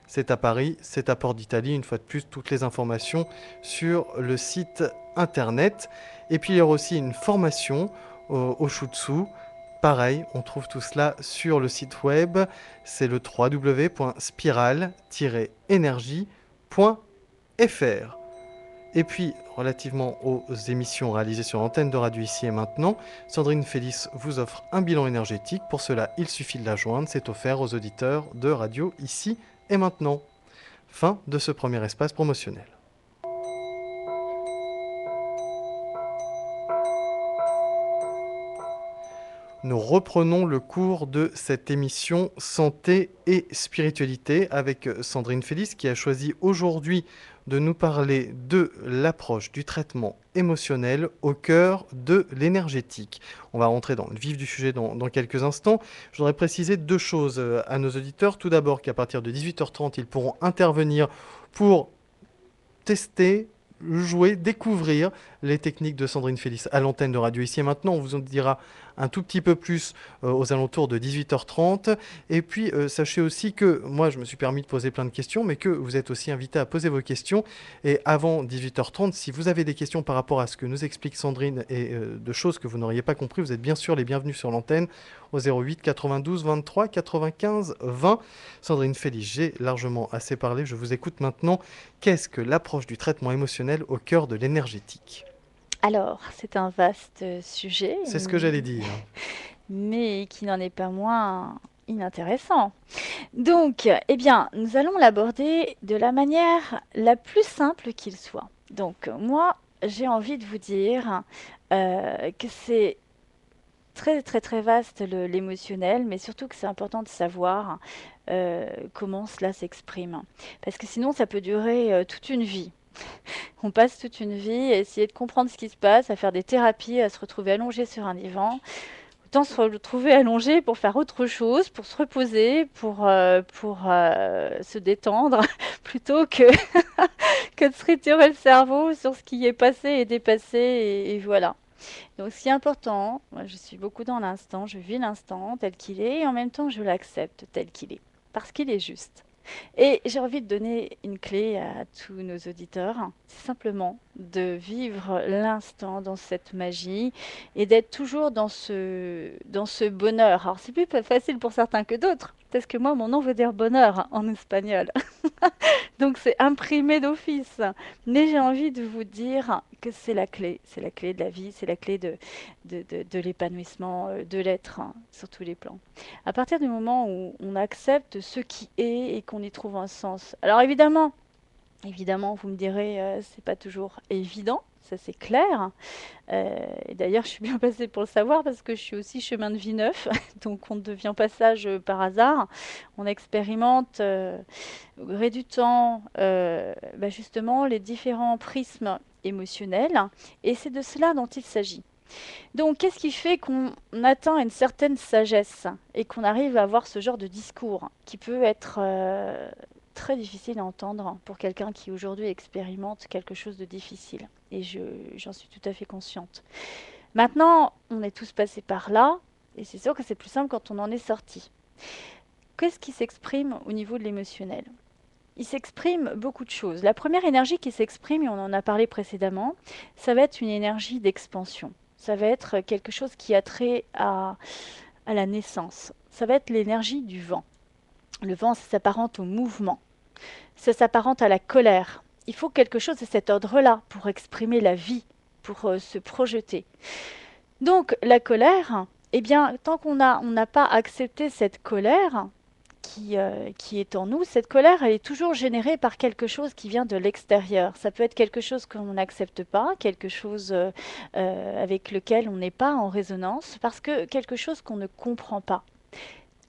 C'est à Paris, c'est à Port d'Italie. Une fois de plus, toutes les informations sur le site internet. Et puis il y aura aussi une formation au Shutsu. Pareil, on trouve tout cela sur le site web. C'est le www.spiral-énergie.fr. Et puis, relativement aux émissions réalisées sur l'antenne de Radio Ici et Maintenant, Sandrine Félix vous offre un bilan énergétique. Pour cela, il suffit de la joindre. C'est offert aux auditeurs de Radio Ici et Maintenant. Fin de ce premier espace promotionnel. Nous reprenons le cours de cette émission Santé et Spiritualité avec Sandrine Félix qui a choisi aujourd'hui de nous parler de l'approche du traitement émotionnel au cœur de l'énergétique. On va rentrer dans le vif du sujet dans quelques instants. Je voudrais préciser deux choses à nos auditeurs. Tout d'abord qu'à partir de 18h30, ils pourront intervenir pour tester, jouer, découvrir les techniques de Sandrine Félix à l'antenne de Radio Ici et Maintenant. On vous en dira un tout petit peu plus aux alentours de 18h30. Et puis, sachez aussi que moi, je me suis permis de poser plein de questions, mais que vous êtes aussi invité à poser vos questions. Et avant 18h30, si vous avez des questions par rapport à ce que nous explique Sandrine et de choses que vous n'auriez pas compris, vous êtes bien sûr les bienvenus sur l'antenne au 08 92 23 95 20. Sandrine Félix, j'ai largement assez parlé. Je vous écoute maintenant. Qu'est-ce que l'approche du traitement émotionnel au cœur de l'énergétique ? Alors, c'est un vaste sujet, C'est ce que j'allais dire. mais qui n'en est pas moins inintéressant. Donc, eh bien, nous allons l'aborder de la manière la plus simple qu'il soit. Donc, moi, j'ai envie de vous dire que c'est très très très vaste l'émotionnel, mais surtout que c'est important de savoir comment cela s'exprime. Parce que sinon, ça peut durer toute une vie. On passe toute une vie à essayer de comprendre ce qui se passe, à faire des thérapies, à se retrouver allongé sur un divan. Autant se retrouver allongé pour faire autre chose, pour se reposer, pour se détendre, plutôt que, que de se retirer le cerveau sur ce qui est passé et dépassé, et voilà. Donc, ce qui est important, moi, je suis beaucoup dans l'instant, je vis l'instant tel qu'il est et en même temps, je l'accepte tel qu'il est, parce qu'il est juste. Et j'ai envie de donner une clé à tous nos auditeurs, c'est simplement de vivre l'instant dans cette magie et d'être toujours dans ce bonheur. Alors, c'est plus facile pour certains que d'autres, parce que moi, mon nom veut dire bonheur en espagnol. Donc c'est imprimé d'office. Mais j'ai envie de vous dire que c'est la clé de la vie, c'est la clé de l'épanouissement, de l'être, hein, sur tous les plans. À partir du moment où on accepte ce qui est et qu'on y trouve un sens. Alors évidemment, vous me direz, c'est pas toujours évident, ça c'est clair. Et d'ailleurs, je suis bien passée pour le savoir parce que je suis aussi chemin de vie neuf, donc on ne devient pas sage par hasard. On expérimente au gré du temps, justement, les différents prismes émotionnels, et c'est de cela dont il s'agit. Donc, qu'est-ce qui fait qu'on atteint une certaine sagesse et qu'on arrive à avoir ce genre de discours qui peut être très difficile à entendre pour quelqu'un qui aujourd'hui expérimente quelque chose de difficile. Et j'en suis tout à fait consciente. Maintenant, on est tous passés par là, et c'est sûr que c'est plus simple quand on en est sorti. Qu'est-ce qui s'exprime au niveau de l'émotionnel? Il s'exprime beaucoup de choses. La première énergie qui s'exprime, et on en a parlé précédemment, ça va être une énergie d'expansion. Ça va être quelque chose qui a trait à la naissance. Ça va être l'énergie du vent. Le vent, ça s'apparente au mouvement. Ça s'apparente à la colère. Il faut quelque chose de cet ordre-là pour exprimer la vie, pour se projeter. Donc, la colère, eh bien, tant qu'on n'a pas accepté cette colère qui est en nous, cette colère, elle est toujours générée par quelque chose qui vient de l'extérieur. Ça peut être quelque chose qu'on n'accepte pas, quelque chose avec lequel on n'est pas en résonance, parce que quelque chose qu'on ne comprend pas.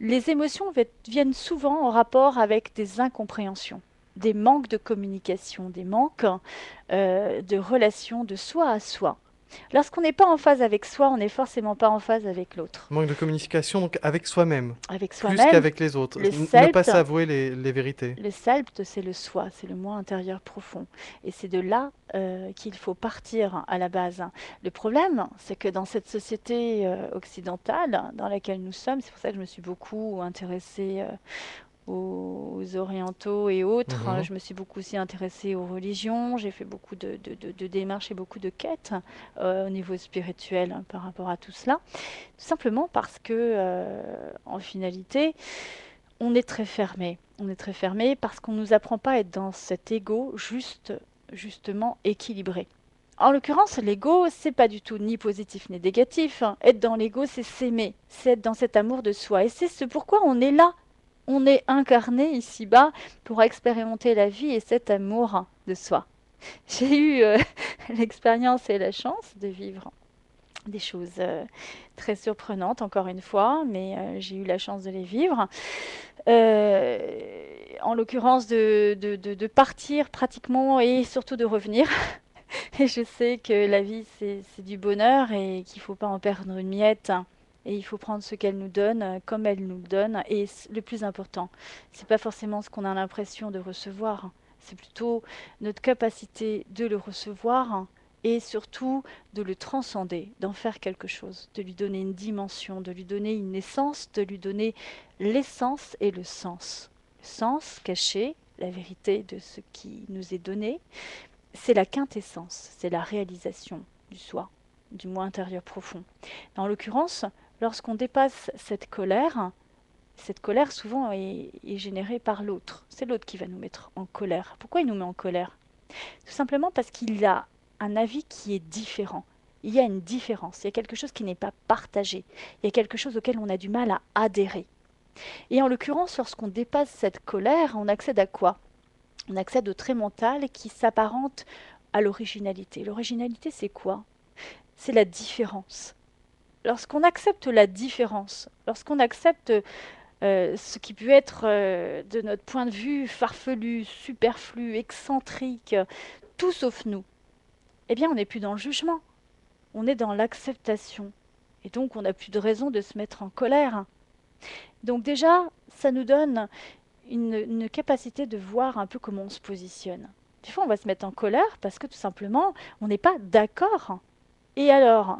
Les émotions viennent souvent en rapport avec des incompréhensions, des manques de communication, des manques de relations de soi à soi. Lorsqu'on n'est pas en phase avec soi, on n'est forcément pas en phase avec l'autre. Manque de communication donc avec soi-même, Avec plus soi-même, qu'avec les autres. le Ne pas self, s'avouer les vérités. le self, c'est le soi, c'est le moi intérieur profond. Et c'est de là qu'il faut partir à la base. Le problème, c'est que dans cette société occidentale dans laquelle nous sommes, c'est pour ça que je me suis beaucoup intéressée aux orientaux et autres. Je me suis beaucoup aussi intéressée aux religions. J'ai fait beaucoup de démarches et beaucoup de quêtes au niveau spirituel par rapport à tout cela. Tout simplement parce que, en finalité, on est très fermé. On est très fermé parce qu'on ne nous apprend pas à être dans cet ego justement équilibré. En l'occurrence, l'ego, c'est pas du tout ni positif ni négatif. Être dans l'ego, c'est s'aimer, c'est être dans cet amour de soi. Et c'est ce pourquoi on est là. On est incarné ici-bas pour expérimenter la vie et cet amour de soi. J'ai eu l'expérience et la chance de vivre des choses très surprenantes, encore une fois, mais j'ai eu la chance de les vivre. En l'occurrence, de partir pratiquement et surtout de revenir. Et je sais que la vie, c'est du bonheur et qu'il ne faut pas en perdre une miette. Et il faut prendre ce qu'elle nous donne comme elle nous le donne. Et le plus important, c'est pas forcément ce qu'on a l'impression de recevoir. C'est plutôt notre capacité de le recevoir et surtout de le transcender, d'en faire quelque chose, de lui donner une dimension, de lui donner une essence, de lui donner l'essence et le sens. Le sens caché, la vérité de ce qui nous est donné, c'est la quintessence, c'est la réalisation du soi, du moi intérieur profond. En l'occurrence, lorsqu'on dépasse cette colère souvent est générée par l'autre. C'est l'autre qui va nous mettre en colère. Pourquoi il nous met en colère? Tout simplement parce qu'il a un avis qui est différent. Il y a une différence, il y a quelque chose qui n'est pas partagé, il y a quelque chose auquel on a du mal à adhérer. Et en l'occurrence, lorsqu'on dépasse cette colère, on accède à quoi? On accède au trait mental qui s'apparente à l'originalité. L'originalité, c'est quoi? C'est la différence. Lorsqu'on accepte la différence, lorsqu'on accepte ce qui peut être, de notre point de vue, farfelu, superflu, excentrique, tout sauf nous, eh bien, on n'est plus dans le jugement, on est dans l'acceptation. Et donc, on n'a plus de raison de se mettre en colère. Donc déjà, ça nous donne une capacité de voir un peu comment on se positionne. Des fois, on va se mettre en colère parce que tout simplement, on n'est pas d'accord Et alors,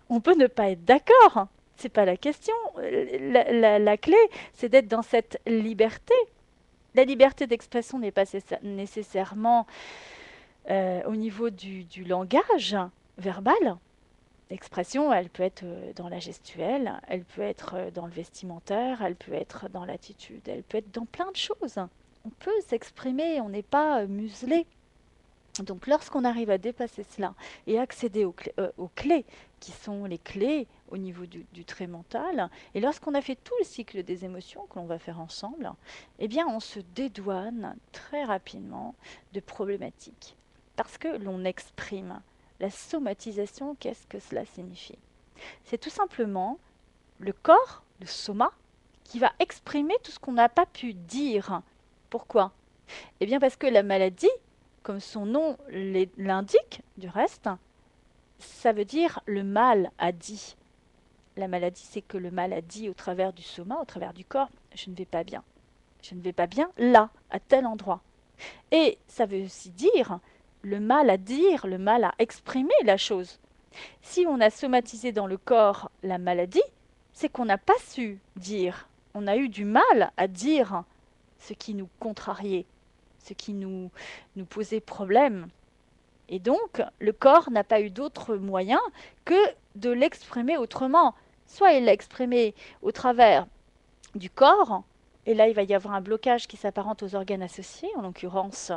on peut ne pas être d'accord, c'est pas la question. La clé, c'est d'être dans cette liberté. La liberté d'expression n'est pas nécessairement au niveau du langage verbal. L'expression, elle peut être dans la gestuelle, elle peut être dans le vestimentaire, elle peut être dans l'attitude, elle peut être dans plein de choses. On peut s'exprimer, on n'est pas muselé. Donc lorsqu'on arrive à dépasser cela et accéder aux clés, qui sont les clés au niveau du trait mental, et lorsqu'on a fait tout le cycle des émotions que l'on va faire ensemble, eh bien on se dédouane très rapidement de problématiques. Parce que l'on exprime. La somatisation, qu'est-ce que cela signifie? C'est tout simplement le corps, le soma, qui va exprimer tout ce qu'on n'a pas pu dire. Pourquoi? Eh bien parce que la maladie, comme son nom l'indique, du reste, ça veut dire le mal a dit. La maladie, c'est que le mal a dit au travers du soma, au travers du corps, je ne vais pas bien. Je ne vais pas bien là, à tel endroit. Et ça veut aussi dire le mal à dire, le mal à exprimer la chose. Si on a somatisé dans le corps la maladie, c'est qu'on n'a pas su dire. On a eu du mal à dire ce qui nous contrariait, ce qui nous posait problème. Et donc, le corps n'a pas eu d'autre moyen que de l'exprimer autrement. Soit il l'a exprimé au travers du corps, et là il va y avoir un blocage qui s'apparente aux organes associés, en l'occurrence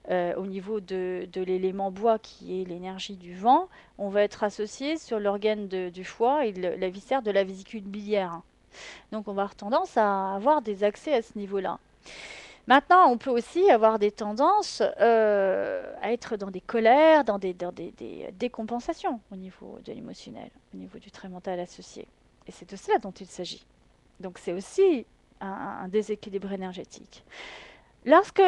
au niveau de l'élément bois qui est l'énergie du vent, on va être associé sur l'organe du foie et la viscère de la vésicule biliaire. Donc on va avoir tendance à avoir des accès à ce niveau-là. Maintenant, on peut aussi avoir des tendances à être dans des colères, dans des décompensations au niveau de l'émotionnel, au niveau du trait mental associé. Et c'est de cela dont il s'agit. Donc c'est aussi un déséquilibre énergétique. Lorsque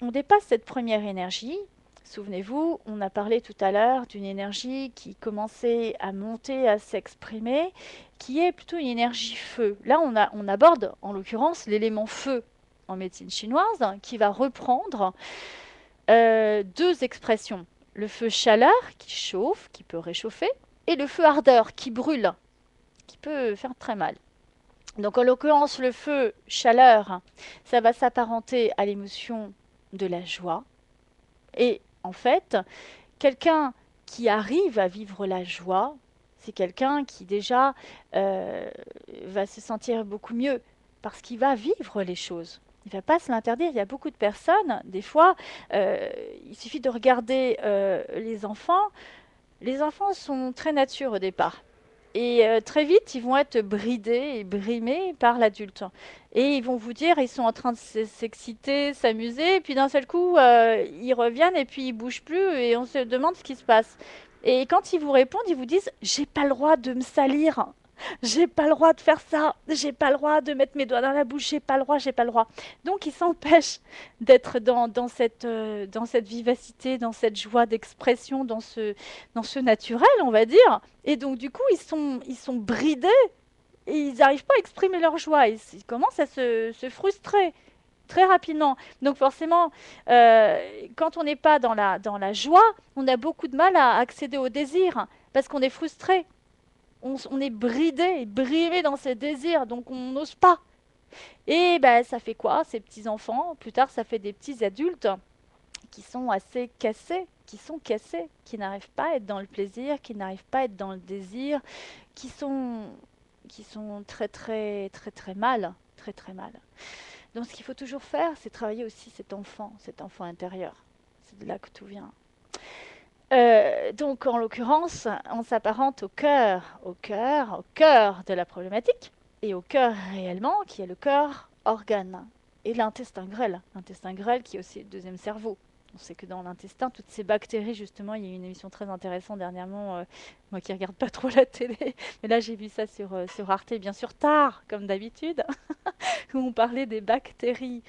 on dépasse cette première énergie, souvenez-vous, on a parlé tout à l'heure d'une énergie qui commençait à monter, à s'exprimer, qui est plutôt une énergie feu. Là, on aborde en l'occurrence l'élément feu en médecine chinoise, qui va reprendre deux expressions. Le feu chaleur, qui chauffe, qui peut réchauffer, et le feu ardeur, qui brûle, qui peut faire très mal. Donc en l'occurrence, le feu chaleur, ça va s'apparenter à l'émotion de la joie. Et en fait, quelqu'un qui arrive à vivre la joie, c'est quelqu'un qui déjà va se sentir beaucoup mieux parce qu'il va vivre les choses. Il ne va pas se l'interdire. Il y a beaucoup de personnes, des fois, il suffit de regarder les enfants. Les enfants sont très nature au départ. Et très vite, ils vont être bridés et brimés par l'adulte. Et ils vont vous dire, ils sont en train de s'exciter, s'amuser, et puis d'un seul coup, ils reviennent et puis ils bougent plus, et on se demande ce qui se passe. Et quand ils vous répondent, ils vous disent, j'ai pas le droit de me salir. J'ai pas le droit de faire ça, j'ai pas le droit de mettre mes doigts dans la bouche, j'ai pas le droit, j'ai pas le droit. Donc ils s'empêchent d'être dans cette vivacité, dans cette joie d'expression, dans ce naturel, on va dire. Et donc du coup, ils sont bridés et ils n'arrivent pas à exprimer leur joie. Ils commencent à se frustrer très rapidement. Donc forcément, quand on n'est pas dans la joie, on a beaucoup de mal à accéder au désir parce qu'on est frustré. On est bridé et brimé dans ses désirs, donc on n'ose pas. Et ben, ça fait quoi, ces petits-enfants? Plus tard, ça fait des petits adultes qui sont assez cassés, qui n'arrivent pas à être dans le plaisir, qui n'arrivent pas à être dans le désir, qui sont, qui sont très très mal, très très mal. Donc ce qu'il faut toujours faire, c'est travailler aussi cet enfant intérieur. C'est de là que tout vient. Donc en l'occurrence, on s'apparente au cœur de la problématique, et au cœur réellement, qui est le cœur organe, et l'intestin grêle qui est aussi le deuxième cerveau. On sait que dans l'intestin, toutes ces bactéries, justement, il y a eu une émission très intéressante dernièrement, moi qui regarde pas trop la télé, mais là j'ai vu ça sur Arte, bien sûr tard, comme d'habitude, où on parlait des bactéries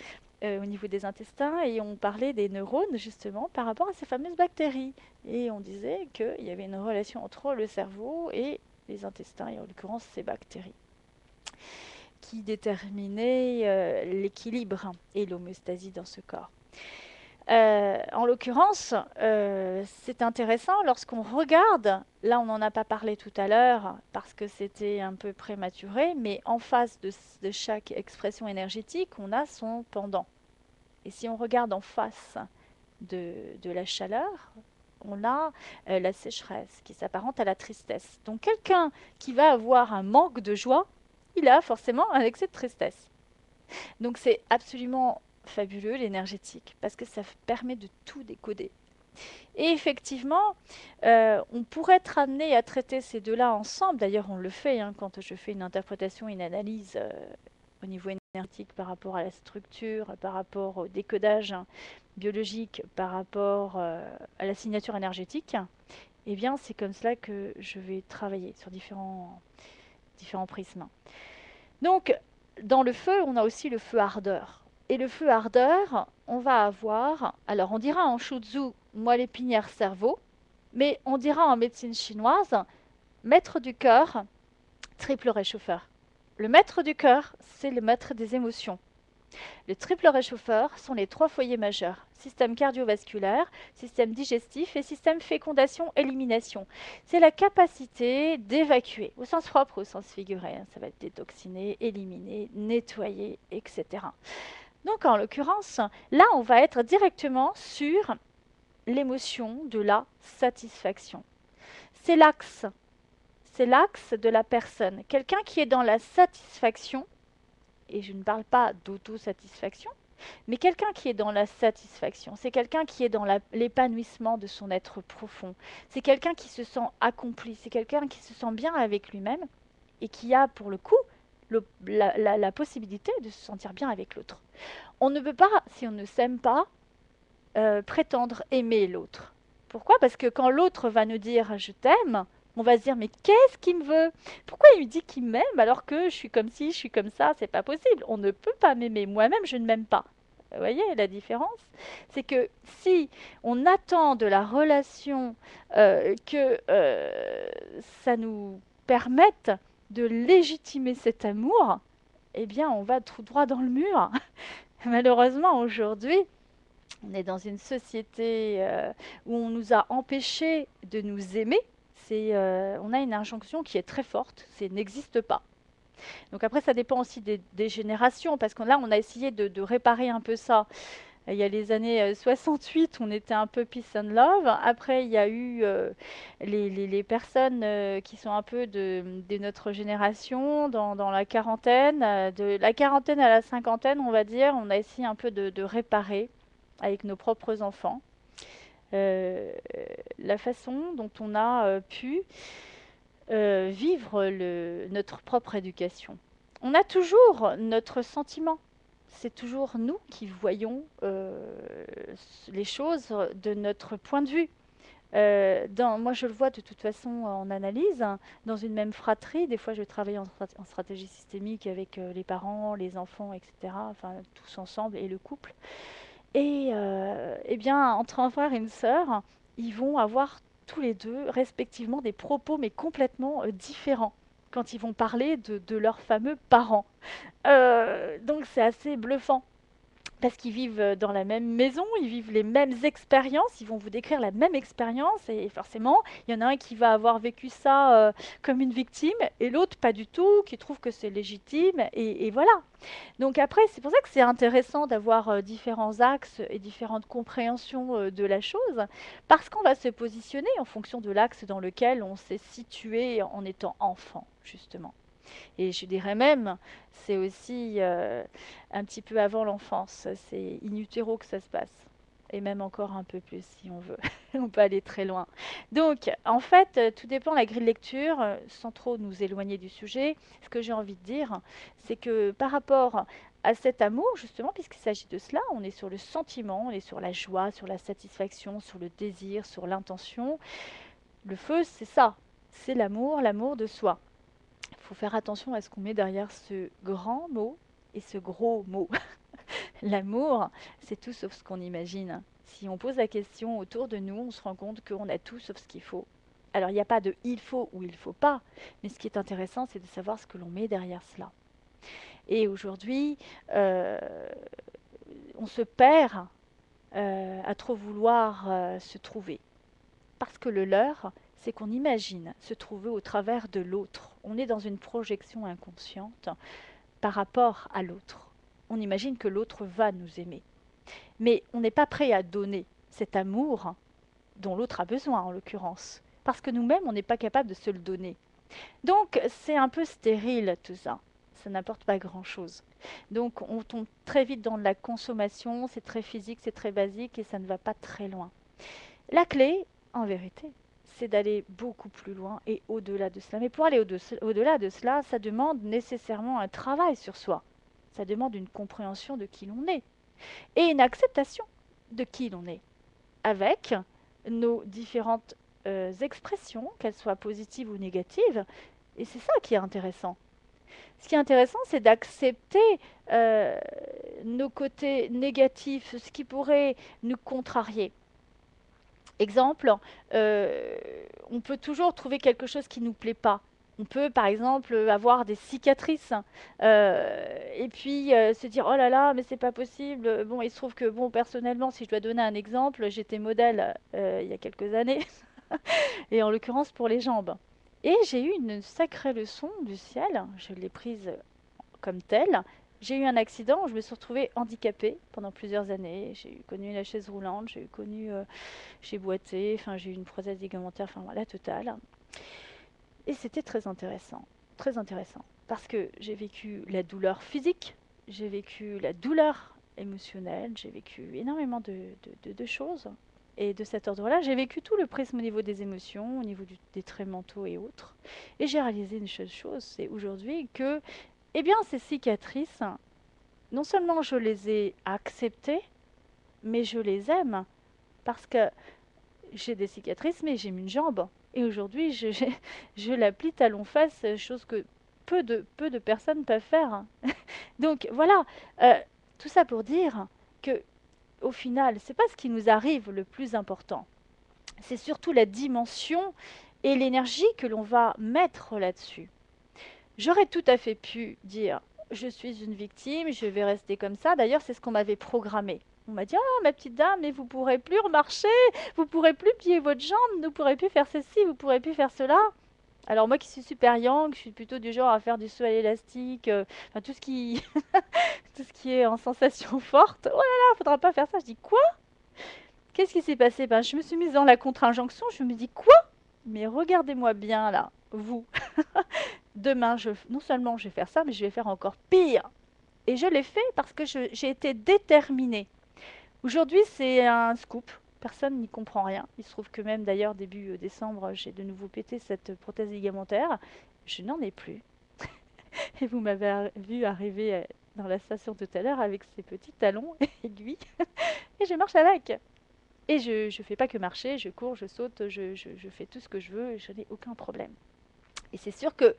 au niveau des intestins et on parlait des neurones justement par rapport à ces fameuses bactéries. Et on disait qu'il y avait une relation entre le cerveau et les intestins, et en l'occurrence ces bactéries, qui déterminaient l'équilibre et l'homéostasie dans ce corps. En l'occurrence, c'est intéressant lorsqu'on regarde, là on n'en a pas parlé tout à l'heure parce que c'était un peu prématuré, mais en face de chaque expression énergétique, on a son pendant. Et si on regarde en face de la chaleur, on a la sécheresse qui s'apparente à la tristesse. Donc quelqu'un qui va avoir un manque de joie, il a forcément un excès de tristesse. Donc c'est absolument fabuleux l'énergétique parce que ça permet de tout décoder. Et effectivement, on pourrait être amené à traiter ces deux-là ensemble. D'ailleurs, on le fait hein, quand je fais une interprétation, une analyse au niveau énergétique par rapport à la structure, par rapport au décodage hein, biologique, par rapport à la signature énergétique. Eh bien, c'est comme cela que je vais travailler sur différents prismes. Donc, dans le feu, on a aussi le feu ardeur. Et le feu ardeur, on va avoir, alors on dira en Shuzhu, moelle épinière cerveau, mais on dira en médecine chinoise, maître du cœur, triple réchauffeur. Le maître du cœur, c'est le maître des émotions. Le triple réchauffeur sont les trois foyers majeurs, système cardiovasculaire, système digestif et système fécondation-élimination. C'est la capacité d'évacuer, au sens propre, au sens figuré. Ça va être détoxiner, éliminer, nettoyer, etc. Donc en l'occurrence, là on va être directement sur l'émotion de la satisfaction. C'est l'axe, c'est l'axe de la personne. Quelqu'un qui est dans la satisfaction, et je ne parle pas d'autosatisfaction, mais quelqu'un qui est dans la satisfaction, c'est quelqu'un qui est dans l'épanouissement de son être profond. C'est quelqu'un qui se sent accompli, c'est quelqu'un qui se sent bien avec lui-même et qui a pour le coup la possibilité de se sentir bien avec l'autre. On ne peut pas, si on ne s'aime pas, prétendre aimer l'autre. Pourquoi? Parce que quand l'autre va nous dire je t'aime, on va se dire mais qu'est-ce qu'il me veut? Pourquoi il me dit qu'il m'aime alors que je suis comme ci, je suis comme ça? C'est pas possible. On ne peut pas m'aimer. Moi-même, je ne m'aime pas. Vous voyez la différence? C'est que si on attend de la relation que ça nous permette de légitimer cet amour, eh bien on va tout droit dans le mur. Malheureusement, aujourd'hui, on est dans une société où on nous a empêchés de nous aimer. On a une injonction qui est très forte, c'est n'existe pas. Donc après, ça dépend aussi des générations, parce que là, on a essayé de réparer un peu ça. Il y a les années 68, on était un peu peace and love. Après, il y a eu les personnes qui sont un peu de notre génération, dans la quarantaine. De la quarantaine à la cinquantaine, on va dire, on a essayé un peu de réparer avec nos propres enfants. euh, la façon dont on a pu vivre notre propre éducation. On a toujours notre sentiment. C'est toujours nous qui voyons les choses de notre point de vue. Moi, je le vois de toute façon en analyse, hein, dans une même fratrie. Des fois, je travaille en stratégie systémique avec les parents, les enfants, etc. Enfin, tous ensemble et le couple. Et eh bien, entre un frère et une sœur, ils vont avoir tous les deux, respectivement, des propos, mais complètement différents, quand ils vont parler de leurs fameux parents. Donc, c'est assez bluffant. Parce qu'ils vivent dans la même maison, ils vivent les mêmes expériences, ils vont vous décrire la même expérience et forcément, il y en a un qui va avoir vécu ça comme une victime et l'autre pas du tout, qui trouve que c'est légitime et voilà. Donc après, c'est pour ça que c'est intéressant d'avoir différents axes et différentes compréhensions de la chose, parce qu'on va se positionner en fonction de l'axe dans lequel on s'est situé en étant enfant, justement. Et je dirais même, c'est aussi un petit peu avant l'enfance, c'est in utero que ça se passe. Et même encore un peu plus si on veut. On peut aller très loin. Donc, en fait, tout dépend de la grille de lecture, sans trop nous éloigner du sujet. Ce que j'ai envie de dire, c'est que par rapport à cet amour, justement, puisqu'il s'agit de cela, on est sur le sentiment, on est sur la joie, sur la satisfaction, sur le désir, sur l'intention. Le feu, c'est ça. C'est l'amour, l'amour de soi. Il faut faire attention à ce qu'on met derrière ce grand mot et ce gros mot. L'amour, c'est tout sauf ce qu'on imagine. Si on pose la question autour de nous, on se rend compte qu'on a tout sauf ce qu'il faut. Alors, il n'y a pas de il faut ou il faut pas, mais ce qui est intéressant, c'est de savoir ce que l'on met derrière cela. Et aujourd'hui, on se perd à trop vouloir se trouver. Parce que le leurre, c'est qu'on imagine se trouver au travers de l'autre. On est dans une projection inconsciente par rapport à l'autre. On imagine que l'autre va nous aimer. Mais on n'est pas prêt à donner cet amour dont l'autre a besoin, en l'occurrence. Parce que nous-mêmes, on n'est pas capable de se le donner. Donc, c'est un peu stérile tout ça. Ça n'apporte pas grand-chose. Donc, on tombe très vite dans de la consommation, c'est très physique, c'est très basique et ça ne va pas très loin. La clé, en vérité, c'est d'aller beaucoup plus loin et au-delà de cela. Mais pour aller au-delà de cela, ça demande nécessairement un travail sur soi. Ça demande une compréhension de qui l'on est et une acceptation de qui l'on est, avec nos différentes expressions, qu'elles soient positives ou négatives. Et c'est ça qui est intéressant. Ce qui est intéressant, c'est d'accepter nos côtés négatifs, ce qui pourrait nous contrarier. Exemple, on peut toujours trouver quelque chose qui ne nous plaît pas. On peut, par exemple, avoir des cicatrices et puis se dire oh là là, mais c'est pas possible. Bon, il se trouve que, bon, personnellement, si je dois donner un exemple, j'étais modèle il y a quelques années, et en l'occurrence pour les jambes. Et j'ai eu une sacrée leçon du ciel, je l'ai prise comme telle. J'ai eu un accident où je me suis retrouvée handicapée pendant plusieurs années. J'ai connu la chaise roulante, j'ai boité, enfin j'ai eu une prothèse ligamentaire, enfin voilà, totale. Et c'était très intéressant, parce que j'ai vécu la douleur physique, j'ai vécu la douleur émotionnelle, j'ai vécu énormément de choses. Et de cet ordre-là, j'ai vécu tout le prisme au niveau des émotions, au niveau des traits mentaux et autres. Et j'ai réalisé une seule chose, c'est aujourd'hui que, eh bien, ces cicatrices, non seulement je les ai acceptées, mais je les aime. Parce que j'ai des cicatrices, mais j'ai une jambe. Et aujourd'hui, je l'applique talon face, chose que peu de personnes peuvent faire. Donc voilà, euh, tout ça pour dire que au final, c'est pas ce qui nous arrive le plus important. C'est surtout la dimension et l'énergie que l'on va mettre là-dessus. J'aurais tout à fait pu dire, je suis une victime, je vais rester comme ça. D'ailleurs, c'est ce qu'on m'avait programmé. On m'a dit, ah, ma petite dame, mais vous pourrez plus remarcher, vous pourrez plus plier votre jambe, vous ne pourrez plus faire ceci, vous pourrez plus faire cela. Alors moi qui suis super young, je suis plutôt du genre à faire du saut à l'élastique, enfin tout ce qui tout ce qui est en sensation forte. Oh là là, faudra pas faire ça. Je dis quoi? Qu'est-ce qui s'est passé? Ben, je me suis mise dans la contre-injonction, je me dis quoi? Mais regardez-moi bien là, vous. Demain, non seulement je vais faire ça, mais je vais faire encore pire. Et je l'ai fait parce que j'ai été déterminée. Aujourd'hui, c'est un scoop. Personne n'y comprend rien. Il se trouve que même d'ailleurs, début décembre, j'ai de nouveau pété cette prothèse ligamentaire. Je n'en ai plus. Et vous m'avez vu arriver dans la station tout à l'heure avec ces petits talons aiguilles. Et je marche avec. Et je ne fais pas que marcher, je cours, je saute, je fais tout ce que je veux et je n'ai aucun problème. Et c'est sûr que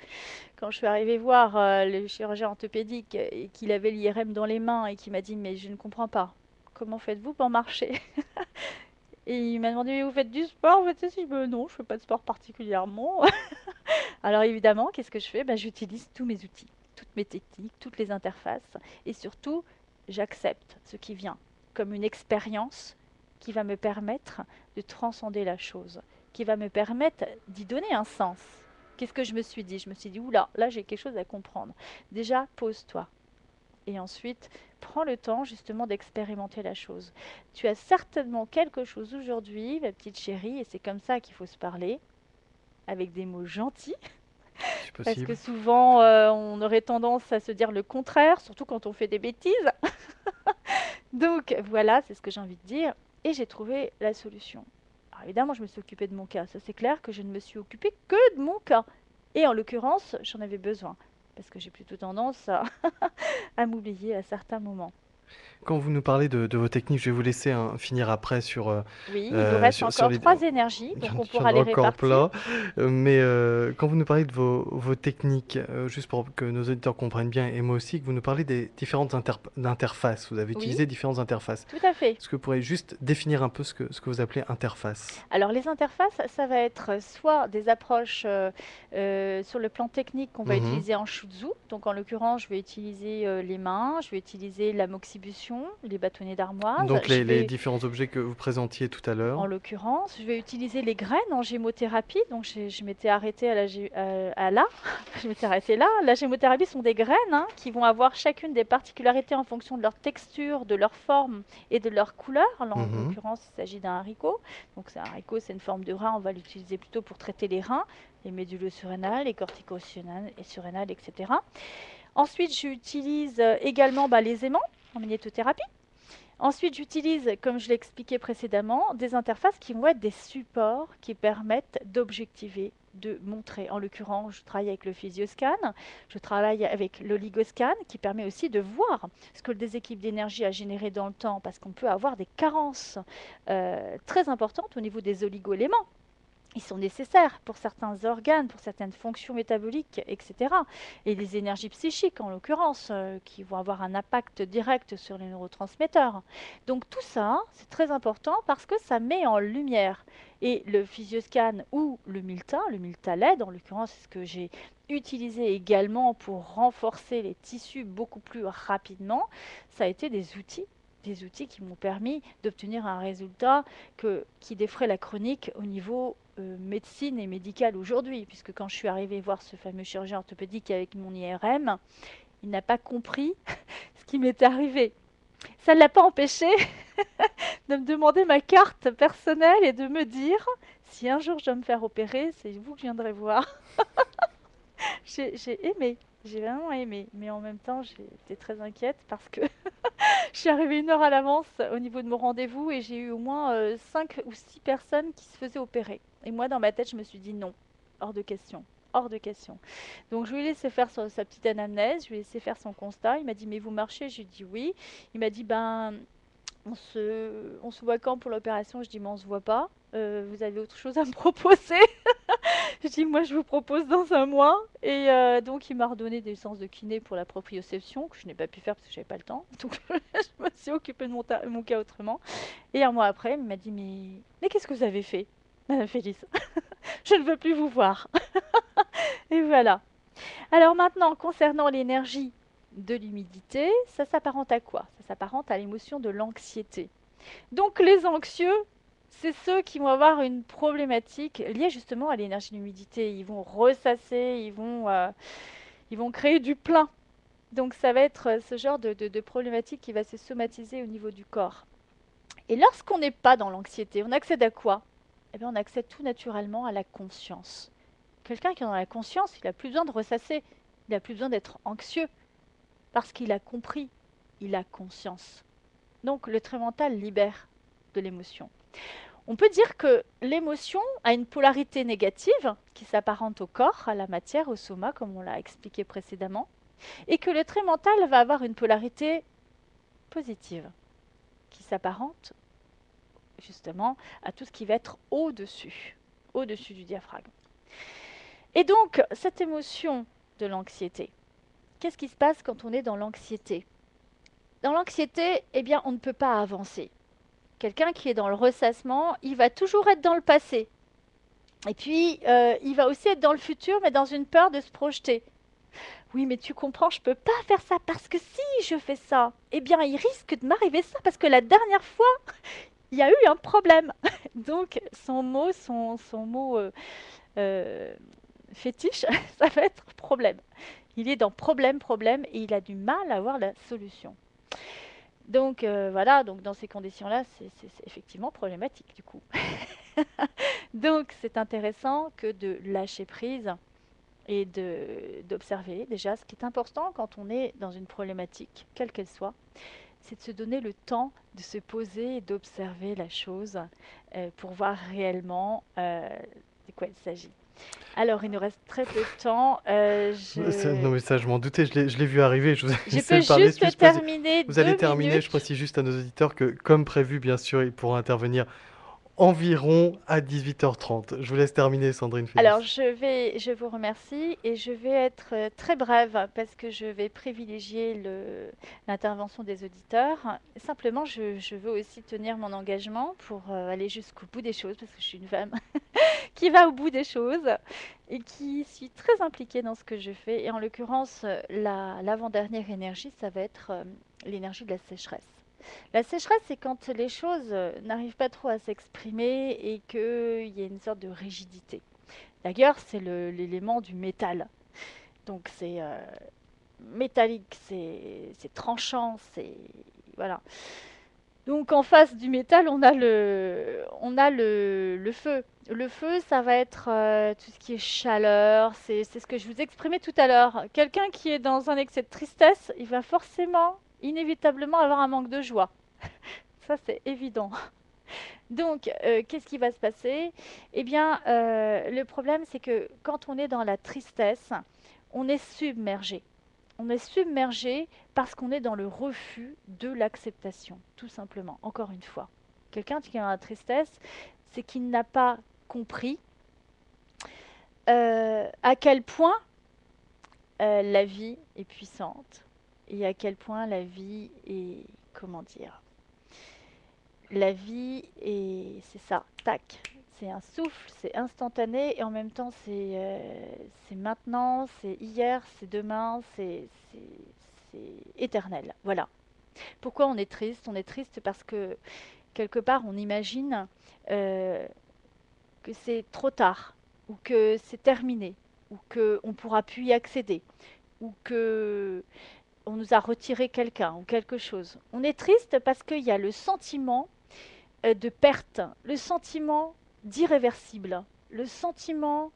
quand je suis arrivée voir le chirurgien orthopédique et qu'il avait l'IRM dans les mains et qu'il m'a dit mais je ne comprends pas, comment faites-vous pour marcher? Et il m'a demandé mais vous faites du sport? En fait, non, je ne fais pas de sport particulièrement. Alors évidemment, qu'est-ce que je fais? Ben, j'utilise tous mes outils, toutes mes techniques, toutes les interfaces et surtout, j'accepte ce qui vient comme une expérience qui va me permettre de transcender la chose, qui va me permettre d'y donner un sens. Qu'est-ce que je me suis dit? Je me suis dit, oula, là j'ai quelque chose à comprendre. Déjà, pose-toi. Et ensuite, prends le temps justement d'expérimenter la chose. Tu as certainement quelque chose aujourd'hui, ma petite chérie, et c'est comme ça qu'il faut se parler, avec des mots gentils, C'est parce que possible. souvent on aurait tendance à se dire le contraire, surtout quand on fait des bêtises. Donc voilà, c'est ce que j'ai envie de dire. Et j'ai trouvé la solution. Alors évidemment, je me suis occupée de mon cas. Ça, c'est clair que je ne me suis occupée que de mon cas. Et en l'occurrence, j'en avais besoin. Parce que j'ai plutôt tendance à m'oublier à certains moments. Quand vous nous parlez de vos techniques, je vais vous laisser finir après Oui, il nous reste sur encore les... 3 énergies, Il y donc en on il y en pourra a les encore répartir. plein. Mais quand vous nous parlez de vos techniques, juste pour que nos auditeurs comprennent bien, et moi aussi, que vous nous parlez des différentes interfaces. Vous avez Oui, utilisé différentes interfaces. tout à fait. Est-ce que vous pourriez juste définir un peu ce que vous appelez interface? Alors les interfaces, ça va être soit des approches sur le plan technique qu'on va Mhm. utiliser en Shutsu. Donc en l'occurrence, je vais utiliser les mains, je vais utiliser l'amoxicilline distribution, les bâtonnets d'armoise. Donc Je les vais différents objets que vous présentiez tout à l'heure. En l'occurrence, je vais utiliser les graines en gémothérapie. Donc, je m'étais arrêtée à là. Je m'étais arrêtée là. La gémothérapie sont des graines qui vont avoir chacune des particularités en fonction de leur texture, de leur forme et de leur couleur. Là, en Mhm. l'occurrence, il s'agit d'un haricot. Donc, un haricot, c'est une forme de rein. On va l'utiliser plutôt pour traiter les reins, les médulo-surrénales, les cortico-surrénales, etc. Ensuite, j'utilise également les aimants en magnétothérapie. Ensuite, j'utilise, comme je l'ai expliqué précédemment, des interfaces qui vont être des supports qui permettent d'objectiver, de montrer. En l'occurrence, je travaille avec le Physioscan, je travaille avec l'Oligoscan qui permet aussi de voir ce que le déséquilibre d'énergie a généré dans le temps parce qu'on peut avoir des carences très importantes au niveau des oligoéléments. Ils sont nécessaires pour certains organes, pour certaines fonctions métaboliques, etc. Et les énergies psychiques, en l'occurrence, qui vont avoir un impact direct sur les neurotransmetteurs. Donc tout ça, c'est très important parce que ça met en lumière. Et le Physioscan ou le Milta LED, en l'occurrence, c'est ce que j'ai utilisé également pour renforcer les tissus beaucoup plus rapidement, ça a été des outils qui m'ont permis d'obtenir un résultat qui défrait la chronique au niveau médecine et médicale aujourd'hui, puisque quand je suis arrivée voir ce fameux chirurgien orthopédique avec mon IRM, il n'a pas compris ce qui m'était arrivé. Ça ne l'a pas empêché de me demander ma carte personnelle et de me dire, si un jour je dois me faire opérer, c'est vous que je viendrai voir. J'ai aimé, j'ai vraiment aimé, mais en même temps, j'étais très inquiète parce que je suis arrivée 1 heure à l'avance au niveau de mon rendez-vous et j'ai eu au moins 5 ou 6 personnes qui se faisaient opérer. Et moi, dans ma tête, je me suis dit non, hors de question. Hors de question. Donc, je lui ai laissé faire sa petite anamnèse, je lui ai laissé faire son constat. Il m'a dit, mais vous marchez? Je lui ai dit oui. Il m'a dit, ben, on se voit quand pour l'opération? Je dis, mais on se voit pas. Vous avez autre chose à me proposer? Je dis, moi, je vous propose dans 1 mois. Et donc, il m'a redonné des séances de kiné pour la proprioception, que je n'ai pas pu faire parce que je n'avais pas le temps. Donc, je me suis occupée de mon cas autrement. Et 1 mois après, il m'a dit, mais qu'est-ce que vous avez fait, Madame Félix? Je ne veux plus vous voir. Et voilà. Alors maintenant, concernant l'énergie de l'humidité, ça s'apparente à quoi? Ça s'apparente à l'émotion de l'anxiété. Donc, les anxieux, c'est ceux qui vont avoir une problématique liée justement à l'énergie de l'humidité. Ils vont ressasser, ils vont créer du plein. Donc ça va être ce genre de problématique qui va se somatiser au niveau du corps. Et lorsqu'on n'est pas dans l'anxiété, on accède à quoi? Eh bien, on accède tout naturellement à la conscience. Quelqu'un qui est dans la conscience, il n'a plus besoin de ressasser, il n'a plus besoin d'être anxieux, parce qu'il a compris, il a conscience. Donc le trait mental libère de l'émotion. On peut dire que l'émotion a une polarité négative qui s'apparente au corps, à la matière, au soma, comme on l'a expliqué précédemment, et que le trait mental va avoir une polarité positive qui s'apparente justement à tout ce qui va être au-dessus du diaphragme. Et donc, cette émotion de l'anxiété, qu'est-ce qui se passe quand on est dans l'anxiété? Dans l'anxiété, eh bien, on ne peut pas avancer. Quelqu'un qui est dans le ressassement, il va toujours être dans le passé. Et puis, il va aussi être dans le futur, mais dans une peur de se projeter. Oui, mais tu comprends, je ne peux pas faire ça, parce que si je fais ça, eh bien, il risque de m'arriver ça, parce que la dernière fois, il y a eu un problème. Donc, son mot fétiche, ça va être problème. Il est dans problème, et il a du mal à avoir la solution. Donc voilà, donc dans ces conditions-là, c'est effectivement problématique du coup. Donc c'est intéressant que de lâcher prise et d'observer. Déjà, ce qui est important quand on est dans une problématique, quelle qu'elle soit, c'est de se donner le temps de se poser et d'observer la chose pour voir réellement de quoi il s'agit. Alors, il nous reste très peu de temps. Non mais ça je m'en doutais, je l'ai vu arriver, je vous ai Je laissé peux parler. juste terminer Vous allez 2 terminer, je minutes. précise juste à nos auditeurs que comme prévu, bien sûr, ils pourront intervenir environ à 18h30. Je vous laisse terminer, Sandrine Félix. Alors, je vous remercie et je vais être très brève parce que je vais privilégier l'intervention des auditeurs. Simplement, je veux aussi tenir mon engagement pour aller jusqu'au bout des choses parce que je suis une femme qui va au bout des choses et qui suis très impliquée dans ce que je fais. Et en l'occurrence, l'avant-dernière énergie, ça va être l'énergie de la sécheresse. La sécheresse, c'est quand les choses n'arrivent pas trop à s'exprimer et qu'il y a une sorte de rigidité. D'ailleurs, c'est l'élément du métal. Donc c'est métallique, c'est tranchant, c'est voilà. Donc en face du métal, on a le feu. Le feu, ça va être tout ce qui est chaleur, c'est ce que je vous exprimais tout à l'heure. Quelqu'un qui est dans un excès de tristesse, il va forcément, inévitablement, avoir un manque de joie. Ça, c'est évident. Donc, qu'est-ce qui va se passer? Eh bien, le problème, c'est que quand on est dans la tristesse, on est submergé. On est submergé parce qu'on est dans le refus de l'acceptation, tout simplement. Encore une fois, quelqu'un qui est dans la tristesse, c'est qu'il n'a pas compris à quel point la vie est puissante et à quel point la vie est, comment dire, la vie est, c'est ça, tac, c'est un souffle, c'est instantané et en même temps c'est maintenant, c'est hier, c'est demain, c'est éternel. Voilà. Pourquoi on est triste? On est triste parce que quelque part on imagine euh, que c'est trop tard, ou que c'est terminé, ou qu'on ne pourra plus y accéder, ou que on nous a retiré quelqu'un ou quelque chose. On est triste parce qu'il y a le sentiment de perte, le sentiment d'irréversible, le sentiment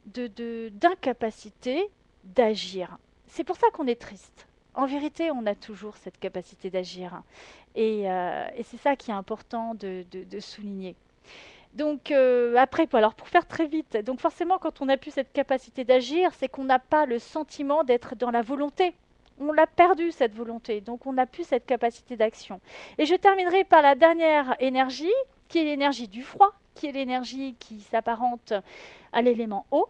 d'incapacité d'agir. C'est pour ça qu'on est triste. En vérité, on a toujours cette capacité d'agir. Et c'est ça qui est important de souligner. Donc après, alors pour faire très vite, donc forcément quand on n'a plus cette capacité d'agir, c'est qu'on n'a pas le sentiment d'être dans la volonté. On l'a perdu cette volonté, donc on n'a plus cette capacité d'action. Et je terminerai par la dernière énergie, qui est l'énergie du froid, qui est l'énergie qui s'apparente à l'élément eau.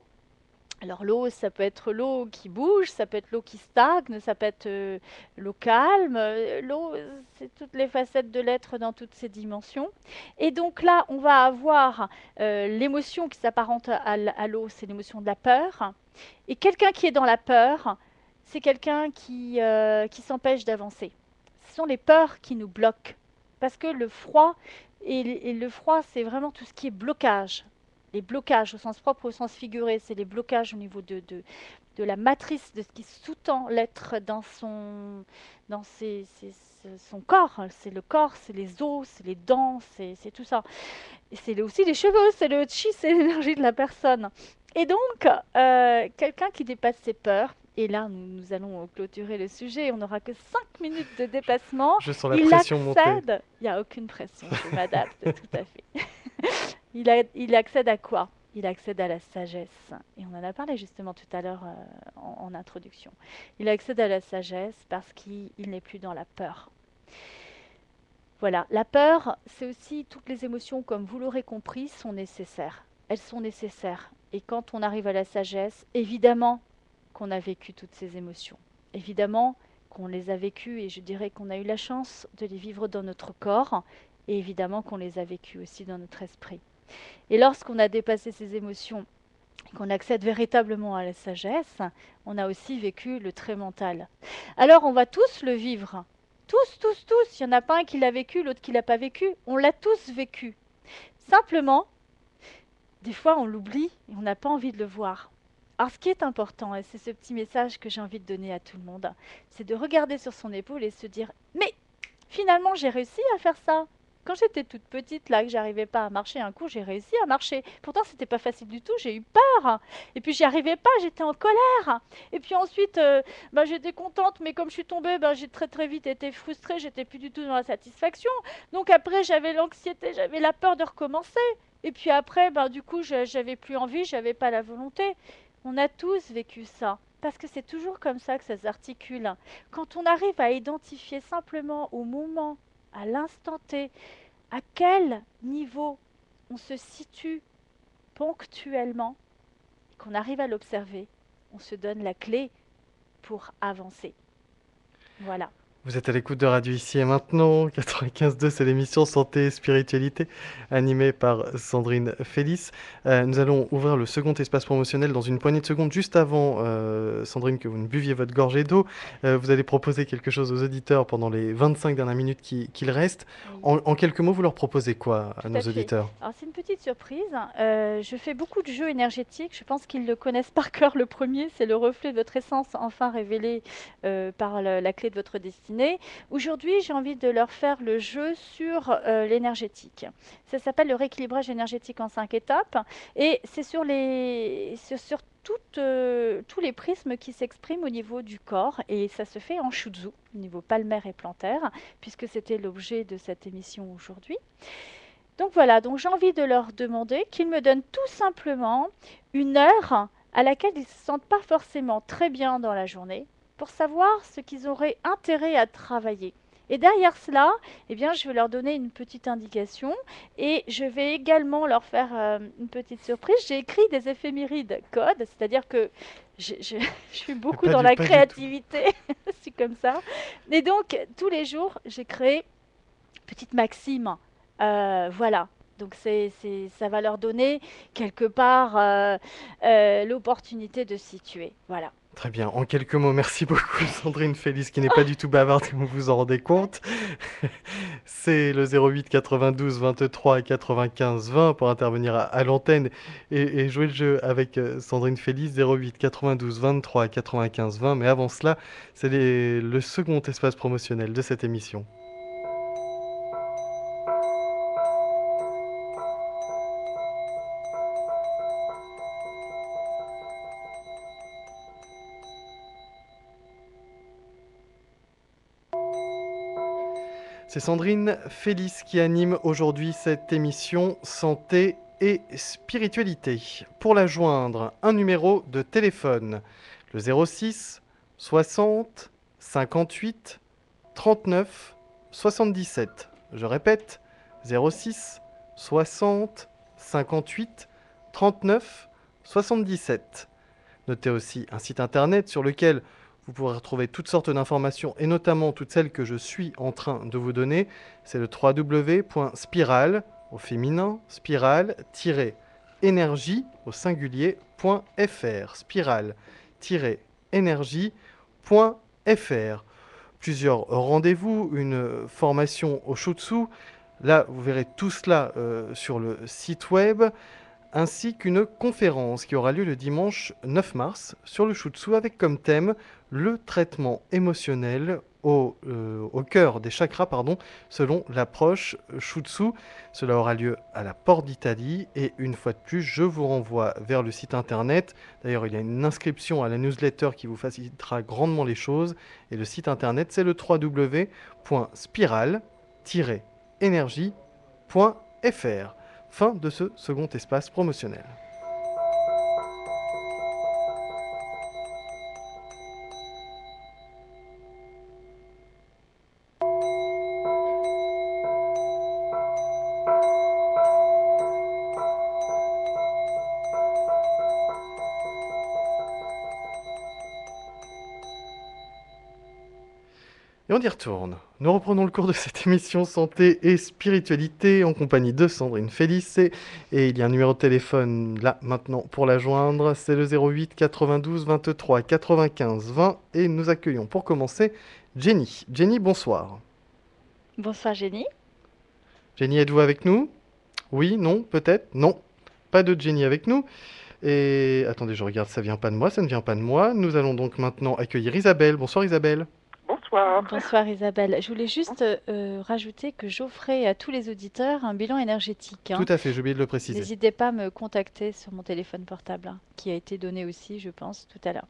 Alors l'eau, ça peut être l'eau qui bouge, ça peut être l'eau qui stagne, ça peut être l'eau calme. L'eau, c'est toutes les facettes de l'être dans toutes ses dimensions. Et donc là, on va avoir l'émotion qui s'apparente à l'eau, c'est l'émotion de la peur. Et quelqu'un qui est dans la peur, c'est quelqu'un qui s'empêche d'avancer. Ce sont les peurs qui nous bloquent. Parce que le froid, et le froid, c'est vraiment tout ce qui est blocage. Les blocages au sens propre, au sens figuré, c'est les blocages au niveau de la matrice, de ce qui sous-tend l'être dans son corps. C'est le corps, c'est les os, c'est les dents, c'est tout ça. Et c'est aussi les cheveux, c'est le chi, c'est l'énergie de la personne. Et donc, quelqu'un qui dépasse ses peurs, et là nous allons clôturer le sujet, on n'aura que 5 minutes de dépassement, Je sens la il pression monter. accède, il n'y a aucune pression, je m'adapte tout à fait. Il accède à quoi? Il accède à la sagesse. Et on en a parlé justement tout à l'heure en introduction. Il accède à la sagesse parce qu'il n'est plus dans la peur. Voilà, la peur, c'est aussi toutes les émotions, comme vous l'aurez compris, sont nécessaires. Elles sont nécessaires. Et quand on arrive à la sagesse, évidemment qu'on a vécu toutes ces émotions. Évidemment qu'on les a vécues et je dirais qu'on a eu la chance de les vivre dans notre corps et évidemment qu'on les a vécues aussi dans notre esprit. Et lorsqu'on a dépassé ces émotions, qu'on accède véritablement à la sagesse, on a aussi vécu le trait mental. Alors on va tous le vivre. Tous, tous, tous. Il n'y en a pas un qui l'a vécu, l'autre qui l'a pas vécu. On l'a tous vécu. Simplement, des fois on l'oublie et on n'a pas envie de le voir. Alors ce qui est important, et c'est ce petit message que j'ai envie de donner à tout le monde, c'est de regarder sur son épaule et se dire « Mais finalement j'ai réussi à faire ça !» Quand j'étais toute petite, là, que j'arrivais pas à marcher un coup, j'ai réussi à marcher. Pourtant, c'était pas facile du tout, j'ai eu peur. Et puis, j'y arrivais pas, j'étais en colère. Et puis ensuite, j'étais contente, mais comme je suis tombée, j'ai très très vite été frustrée, j'étais plus du tout dans la satisfaction. Donc après, j'avais l'anxiété, j'avais la peur de recommencer. Et puis après, du coup, j'avais plus envie, j'avais pas la volonté. On a tous vécu ça. Parce que c'est toujours comme ça que ça s'articule. Quand on arrive à identifier simplement au moment, à l'instant T, à quel niveau on se situe ponctuellement, et qu'on arrive à l'observer, on se donne la clé pour avancer. Voilà. Vous êtes à l'écoute de Radio Ici et Maintenant. 95.2, c'est l'émission Santé et Spiritualité, animée par Sandrine Félix. Nous allons ouvrir le second espace promotionnel dans une poignée de secondes. Juste avant, Sandrine, que vous ne buviez votre gorgée d'eau, vous allez proposer quelque chose aux auditeurs pendant les 25 dernières minutes qu'il reste. Oui. En quelques mots, vous leur proposez quoi à Tout nos à fait. auditeurs? Alors c'est une petite surprise. Je fais beaucoup de jeux énergétiques. Je pense qu'ils le connaissent par cœur. Le premier, c'est le reflet de votre essence, enfin révélé par la clé de votre destinée. Aujourd'hui, j'ai envie de leur faire le jeu sur l'énergétique. Ça s'appelle le rééquilibrage énergétique en 5 étapes. Et c'est sur tous les prismes qui s'expriment au niveau du corps. Et ça se fait en Shutsu, au niveau palmaire et plantaire, puisque c'était l'objet de cette émission aujourd'hui. Donc voilà, donc j'ai envie de leur demander qu'ils me donnent tout simplement une heure à laquelle ils ne se sentent pas forcément très bien dans la journée pour savoir ce qu'ils auraient intérêt à travailler. Et derrière cela, eh bien, je vais leur donner une petite indication et je vais également leur faire une petite surprise. J'ai écrit des éphémérides codes, c'est-à-dire que je suis beaucoup dans la créativité, c'est comme ça. Et donc, tous les jours, j'ai créé une petite maxime. Voilà. Donc ça va leur donner quelque part l'opportunité de se situer. Voilà. Très bien. En quelques mots, merci beaucoup Sandrine Félix, qui n'est pas du tout bavarde, comme vous vous en rendez compte. C'est le 08 92 23 95 20 pour intervenir à l'antenne et jouer le jeu avec Sandrine Félix, 08 92 23 95 20. Mais avant cela, c'est le second espace promotionnel de cette émission. C'est Sandrine Félix qui anime aujourd'hui cette émission Santé et Spiritualité. Pour la joindre, un numéro de téléphone, le 06 60 58 39 77. Je répète, 06 60 58 39 77. Notez aussi un site internet sur lequel vous pourrez retrouver toutes sortes d'informations et notamment toutes celles que je suis en train de vous donner. C'est le www.spiral, au féminin, spiral-énergie au singulier.fr. Spiral-énergie.fr. Plusieurs rendez-vous, une formation au Shutsu. Là, vous verrez tout cela sur le site web, ainsi qu'une conférence qui aura lieu le dimanche 9 mars sur le Shutsu avec comme thème le traitement émotionnel au cœur des chakras, selon l'approche Shutsu. Cela aura lieu à la Porte d'Italie et une fois de plus, je vous renvoie vers le site internet. D'ailleurs, il y a une inscription à la newsletter qui vous facilitera grandement les choses et le site internet, c'est le www.spiral-énergie.fr. Fin de ce second espace promotionnel. Et on y retourne. Nous reprenons le cours de cette émission Santé et Spiritualité en compagnie de Sandrine Félix. Et il y a un numéro de téléphone là maintenant pour la joindre. C'est le 08 92 23 95 20. Et nous accueillons pour commencer Jenny. Jenny, bonsoir. Bonsoir Jenny. Jenny, êtes-vous avec nous? Oui, non, peut-être? Non, pas de Jenny avec nous. Et attendez, je regarde, ça vient pas de moi, ça ne vient pas de moi. Nous allons donc maintenant accueillir Isabelle. Bonsoir Isabelle. Bonsoir. Bonsoir Isabelle. Je voulais juste rajouter que j'offrais à tous les auditeurs un bilan énergétique. Tout à fait, j'ai oublié de le préciser. N'hésitez pas à me contacter sur mon téléphone portable, qui a été donné aussi, je pense, tout à l'heure.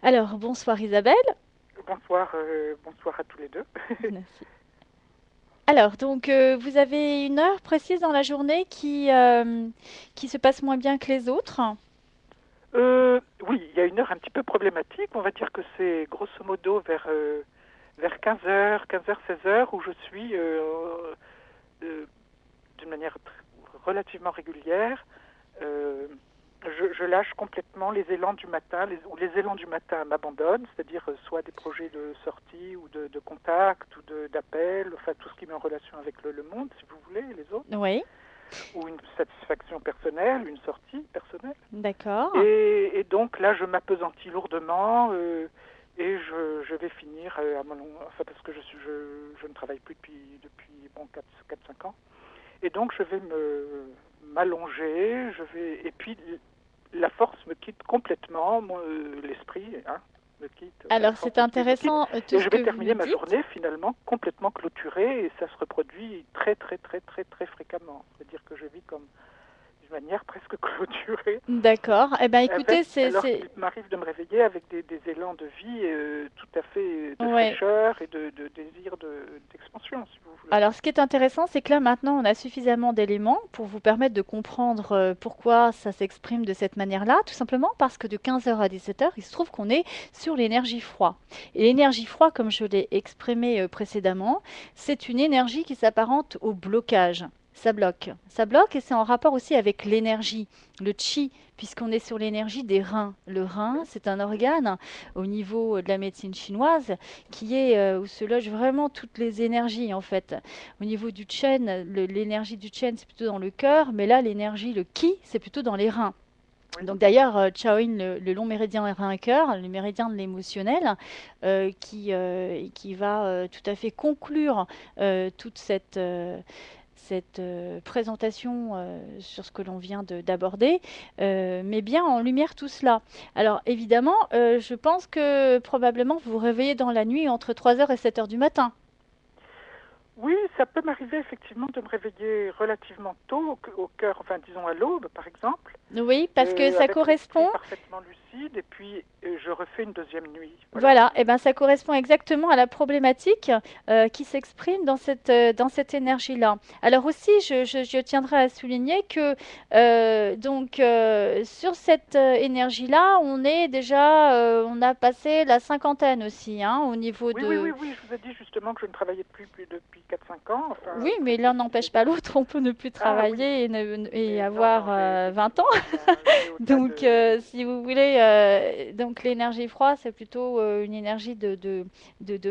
Alors, bonsoir Isabelle. Bonsoir, bonsoir à tous les deux. Merci. Alors, donc, vous avez une heure précise dans la journée qui se passe moins bien que les autres? Oui, il y a une heure un petit peu problématique. On va dire que c'est grosso modo vers 15h, 15h, 16h où je suis d'une manière relativement régulière je lâche complètement les élans du matin, ou les élans du matin m'abandonnent, c'est-à-dire soit des projets de sortie ou de contact ou d'appel, enfin tout ce qui met en relation avec le monde, si vous voulez, les autres, Oui, ou une satisfaction personnelle, une sortie personnelle. d'accord. Et donc là, je m'appesantis lourdement et je vais finir enfin parce que je ne travaille plus depuis bon 4-5 ans. Et donc je vais m'allonger, et puis la force me quitte complètement, l'esprit me quitte. Enfin, la Alors, force c'est d'esprit me quitte, intéressant tout et ce je que vais vous terminer ma dites. journée finalement complètement clôturée, et ça se reproduit très très très très très fréquemment. C'est-à-dire que je vis comme d'une manière presque clôturée. D'accord. Eh bien, écoutez, Alors qu'il m'arrive de me réveiller avec des élans de vie tout à fait de Ouais. fraîcheur et de désir d'expansion, si vous voulez. Alors, ce qui est intéressant, c'est que là, maintenant, on a suffisamment d'éléments pour vous permettre de comprendre pourquoi ça s'exprime de cette manière-là. Tout simplement parce que de 15 heures à 17 heures, il se trouve qu'on est sur l'énergie froid. Et l'énergie froid, comme je l'ai exprimé précédemment, c'est une énergie qui s'apparente au blocage. Ça bloque. Ça bloque et c'est en rapport aussi avec l'énergie, le chi, puisqu'on est sur l'énergie des reins. Le rein, c'est un organe au niveau de la médecine chinoise qui est où se logent vraiment toutes les énergies en fait. Au niveau du Chen, l'énergie du Chen c'est plutôt dans le cœur, mais là l'énergie, le Qi, c'est plutôt dans les reins. Oui. Donc d'ailleurs, Shaolin, le long méridien rein-cœur, le méridien de l'émotionnel, qui va tout à fait conclure toute cette présentation sur ce que l'on vient d'aborder, met bien en lumière tout cela. Alors évidemment, je pense que probablement vous vous réveillez dans la nuit entre 3 heures et 7 heures du matin. Oui, ça peut m'arriver effectivement de me réveiller relativement tôt, au cœur, enfin disons à l'aube par exemple. Oui, parce que ça avec correspond. l'esprit parfaitement lucide, et puis je refais une deuxième nuit. Voilà, et ben ça correspond exactement à la problématique qui s'exprime dans cette énergie-là. Alors aussi, je tiendrai à souligner que sur cette énergie-là, on a passé la cinquantaine aussi, hein, au niveau Oui, de. je vous ai dit justement que je ne travaillais plus depuis 4-5 ans. Enfin, Oui, mais l'un n'empêche pas l'autre. On peut ne plus Ah oui, travailler et mais avoir j'ai 20 ans. effectivement, j'ai au-delà Donc, si vous voulez, donc l'énergie froide, c'est plutôt une énergie de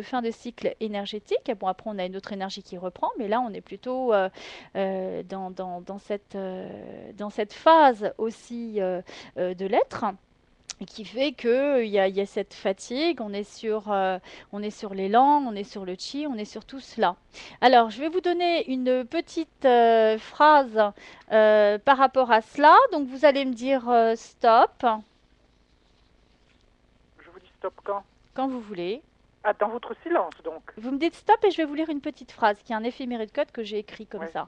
fin de cycle énergétique. Bon, après, on a une autre énergie qui reprend, mais là, on est plutôt dans cette phase aussi de l'être. Et qui fait qu'il y a cette fatigue, on est sur l'élan, on est sur le chi, on est sur tout cela. Alors, je vais vous donner une petite phrase par rapport à cela. Donc, vous allez me dire stop Je vous dis stop quand vous voulez. Ah, dans votre silence donc. Vous me dites stop et je vais vous lire une petite phrase qui est un éphéméride de code que j'ai écrit comme Ouais. ça.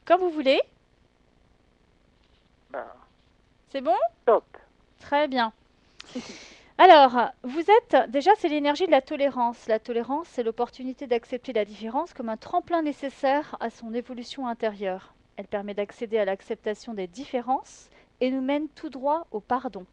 Quand vous voulez. Bah, C'est bon? stop. Très bien. Alors, déjà, c'est l'énergie de la tolérance. La tolérance, c'est l'opportunité d'accepter la différence comme un tremplin nécessaire à son évolution intérieure. Elle permet d'accéder à l'acceptation des différences et nous mène tout droit au pardon.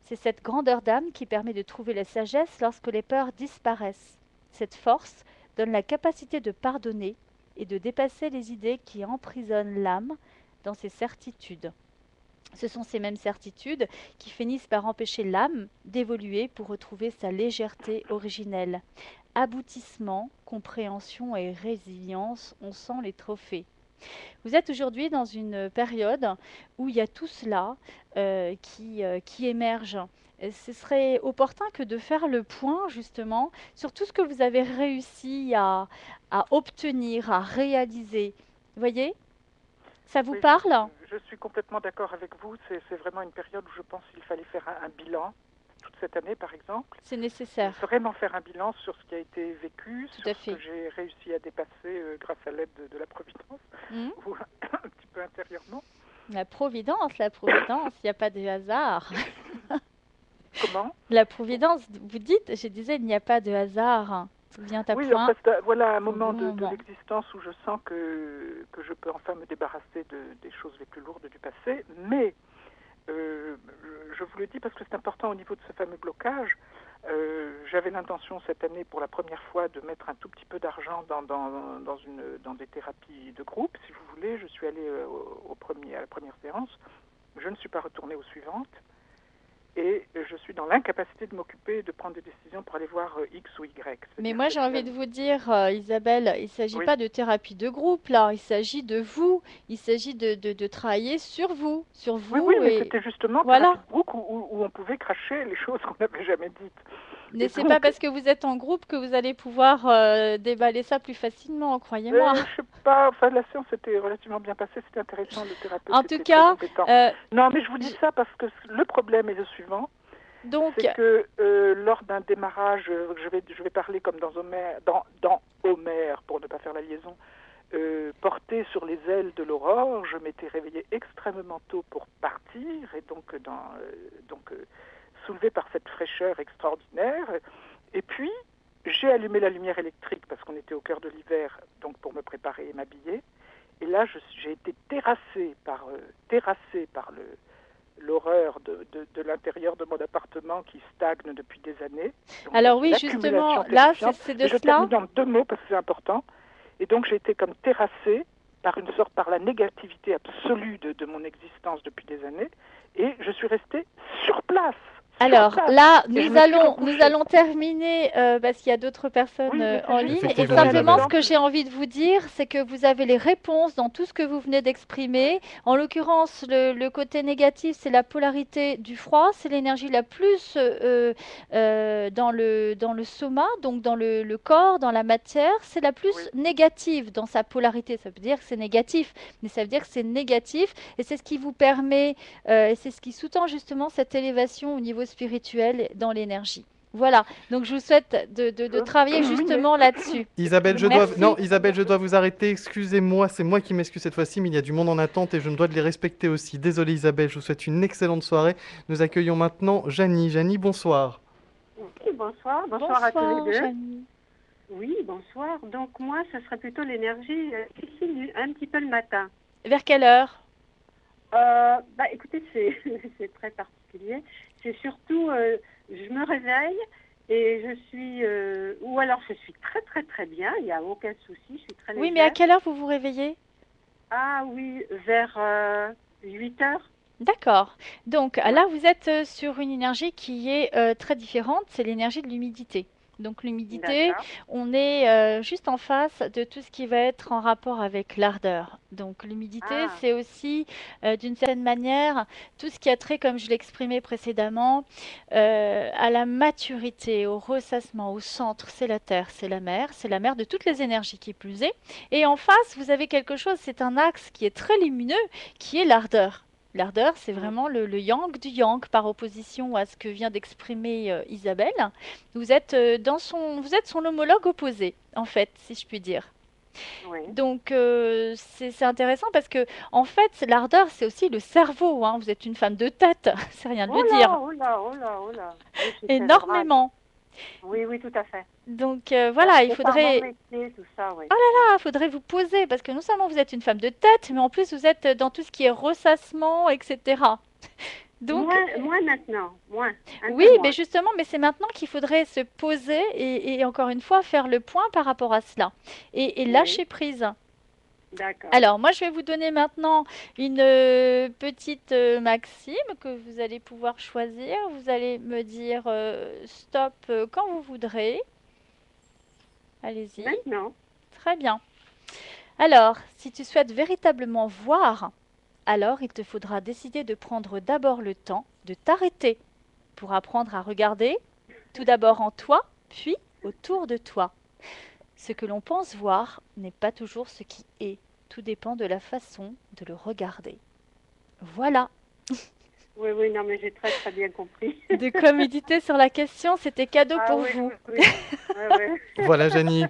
C'est cette grandeur d'âme qui permet de trouver la sagesse lorsque les peurs disparaissent. Cette force donne la capacité de pardonner et de dépasser les idées qui emprisonnent l'âme dans ses certitudes. Ce sont ces mêmes certitudes qui finissent par empêcher l'âme d'évoluer pour retrouver sa légèreté originelle. Aboutissement, compréhension et résilience, on sent les trophées. Vous êtes aujourd'hui dans une période où il y a tout cela qui émerge. Et ce serait opportun que de faire le point justement sur tout ce que vous avez réussi à obtenir, à réaliser. Vous voyez? Ça vous Oui, parle? je suis complètement d'accord avec vous. C'est vraiment une période où je pense qu'il fallait faire un bilan, toute cette année par exemple. C'est nécessaire. Vraiment faire un bilan sur ce qui a été vécu, Tout sur à ce fait. que j'ai réussi à dépasser grâce à l'aide de la Providence, Hmm. ou un petit peu intérieurement. La providence, il n'y a pas de hasard. Comment? La providence, vous dites, je disais, il n'y a pas de hasard. Tout vient à Oui, en point. fait, voilà un au moment bon de moment. l'existence où je sens que je peux enfin me débarrasser des choses les plus lourdes du passé, mais je vous le dis parce que c'est important au niveau de ce fameux blocage, J'avais l'intention cette année, pour la première fois, de mettre un tout petit peu d'argent dans des thérapies de groupe, si vous voulez. Je suis allée à la première séance. Je ne suis pas retournée aux suivantes. Et je suis dans l'incapacité de m'occuper, de prendre des décisions pour aller voir X ou Y. Mais moi, j'ai envie de vous dire, Isabelle, il ne s'agit Oui, pas de thérapie de groupe, là. Il s'agit de vous. Il s'agit de travailler sur vous. Sur oui, vous mais et c'était justement thérapie voilà. de groupe où on pouvait cracher les choses qu'on n'avait jamais dites. Mais Et c'est donc, pas parce que vous êtes en groupe que vous allez pouvoir déballer ça plus facilement, croyez-moi. je sais pas, enfin la séance était relativement bien passée, c'était intéressant, le thérapeute En tout était très cas, compétent. euh, Non, mais je vous dis j- ça parce que le problème est le suivant, donc, c'est que lors d'un démarrage, je vais parler comme dans Homère, pour ne pas faire la liaison, porté sur les ailes de l'aurore, je m'étais réveillée extrêmement tôt pour partir, et donc, soulevé par cette fraîcheur extraordinaire. Et puis, j'ai allumé la lumière électrique parce qu'on était au cœur de l'hiver, donc pour me préparer et m'habiller. Et là, j'ai été terrassée par l'horreur de l'intérieur de mon appartement qui stagne depuis des années. Donc, alors dans oui, une justement, accumulation là, terrifiante. c'est de Et je cela. termine en 2 mots parce que c'est important. Et donc, j'ai été comme terrassée par la négativité absolue de mon existence depuis des années. Et je suis restée sur place. Alors là, Et je nous me suis allons, recouchée. nous allons terminer parce qu'il y a d'autres personnes Oui, mais c'est en juste ligne. pour Et Effectivement, donner un simplement, ce Isabelle. que exemple. j'ai envie de vous dire, c'est que vous avez les réponses dans tout ce que vous venez d'exprimer. En l'occurrence, le côté négatif, c'est la polarité du froid, c'est l'énergie la plus dans le soma, donc dans le corps, dans la matière. C'est la plus Oui. négative dans sa polarité. Ça veut dire que c'est négatif, mais ça veut dire que c'est négatif. Et c'est ce qui vous permet et c'est ce qui sous-tend justement cette élévation au niveau spirituel dans l'énergie. Voilà, donc je vous souhaite de travailler Oui, justement là-dessus. Isabelle, Merci. non, Isabelle, je dois vous arrêter. Excusez-moi, c'est moi qui m'excuse cette fois-ci, mais il y a du monde en attente et je me dois de les respecter aussi. Désolé, Isabelle, je vous souhaite une excellente soirée. Nous accueillons maintenant Janie. Janie, bonsoir. Oui, bonsoir. Bonsoir à tous les Bonsoir, deux. Janie. Oui, bonsoir. Donc moi, ce serait plutôt l'énergie ici, un petit peu le matin. Vers quelle heure? Écoutez, c'est très particulier. C'est surtout, je me réveille et je suis, ou alors je suis très très très bien, il n'y a aucun souci, je suis très Oui, mais à légère. quelle heure vous vous réveillez? Ah oui, vers 8 heures. D'accord. Donc Ouais. là, vous êtes sur une énergie qui est très différente, c'est l'énergie de l'humidité. Donc l'humidité, D'accord. on est juste en face de tout ce qui va être en rapport avec l'ardeur. Donc l'humidité, Ah, c'est aussi d'une certaine manière tout ce qui a trait, comme je l'exprimais précédemment, à la maturité, au ressassement, au centre. C'est la terre, c'est la mer de toutes les énergies qui plus est. Et en face, vous avez quelque chose, c'est un axe qui est très lumineux, qui est l'ardeur. L'ardeur, c'est mm, vraiment le yang du yang par opposition à ce que vient d'exprimer Isabelle. Vous êtes son homologue opposé, en fait, si je puis dire. oui. Donc c'est intéressant parce que en fait, l'ardeur, c'est aussi le cerveau, hein. Vous êtes une femme de tête, c'est rien de Oh le là, dire, oh là, oh là, oh là. Oui, c'est cérébral. énormément. Oui, oui, tout à fait. Donc voilà, il C'est par mon faudrait, métier, tout ça, oui. faudrait vous poser parce que non seulement vous êtes une femme de tête, mais en plus vous êtes dans tout ce qui est ressassement, etc. Donc Moins maintenant, un oui, peu mais moins. justement, mais c'est maintenant qu'il faudrait se poser et encore une fois faire le point par rapport à cela et Oui, lâcher prise. d'accord. Alors, moi, je vais vous donner maintenant une petite maxime que vous allez pouvoir choisir. Vous allez me dire stop quand vous voudrez. Allez-y. Maintenant, Très bien. Alors, si tu souhaites véritablement voir, alors il te faudra décider de prendre d'abord le temps de t'arrêter pour apprendre à regarder tout d'abord en toi, puis autour de toi. Ce que l'on pense voir n'est pas toujours ce qui est. Tout dépend de la façon de le regarder. Voilà. oui, oui, non, mais j'ai très très bien compris. De quoi méditer sur la question, c'était cadeau Ah pour oui, vous. oui, oui. Voilà, Janie.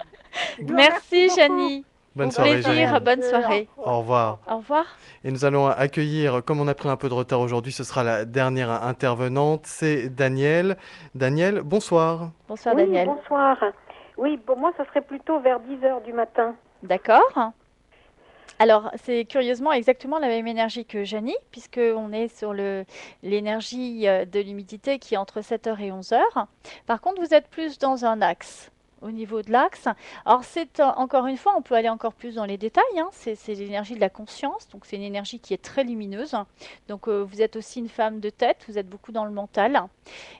Je vous Merci, remercie beaucoup. Janie. Bonne Au soirée, plaisir, Janie. bonne soirée. Au revoir. Au revoir. Et nous allons accueillir, comme on a pris un peu de retard aujourd'hui, ce sera la dernière intervenante, c'est Daniel. Daniel, bonsoir. Bonsoir, Oui, Daniel. bonsoir. Oui, pour moi, ça serait plutôt vers 10 heures du matin. D'accord. Alors, c'est curieusement exactement la même énergie que Janie, puisqu'on est sur l'énergie de l'humidité qui est entre 7 heures et 11 heures. Par contre, vous êtes plus dans un axe. Au niveau de l'axe. Alors, encore une fois, on peut aller encore plus dans les détails, hein. C'est l'énergie de la conscience, donc c'est une énergie qui est très lumineuse. Donc, vous êtes aussi une femme de tête, vous êtes beaucoup dans le mental.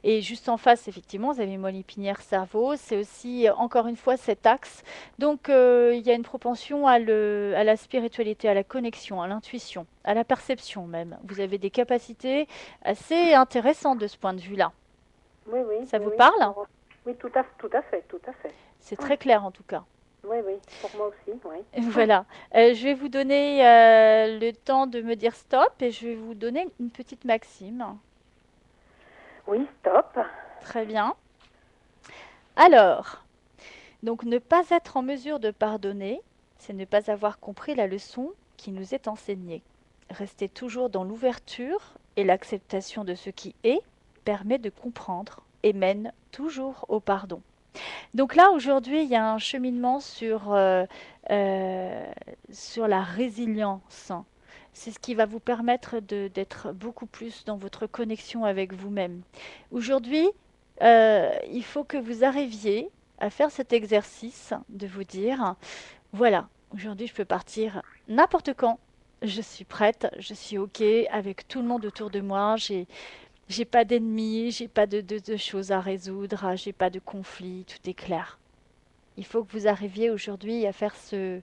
Et juste en face, effectivement, vous avez moelle épinière, cerveau. C'est aussi, encore une fois, cet axe. Donc, il y a une propension à la spiritualité, à la connexion, à l'intuition, à la perception même. Vous avez des capacités assez intéressantes de ce point de vue-là. Oui, oui. Ça oui, vous oui. parle? Oui, tout à fait, tout à fait. C'est très clair en tout cas. Oui, oui, pour moi aussi, oui. Voilà. Je vais vous donner le temps de me dire stop et je vais vous donner une petite maxime. Oui, stop. Très bien. Alors, donc ne pas être en mesure de pardonner, c'est ne pas avoir compris la leçon qui nous est enseignée. Rester toujours dans l'ouverture et l'acceptation de ce qui est permet de comprendre et mène toujours au pardon. Donc là, aujourd'hui, il y a un cheminement sur la résilience. C'est ce qui va vous permettre d'être beaucoup plus dans votre connexion avec vous-même. Aujourd'hui, il faut que vous arriviez à faire cet exercice de vous dire, voilà, aujourd'hui, je peux partir n'importe quand. Je suis prête, je suis OK avec tout le monde autour de moi. J'ai pas d'ennemis, j'ai pas de choses à résoudre, j'ai pas de conflit, tout est clair. Il faut que vous arriviez aujourd'hui à faire ce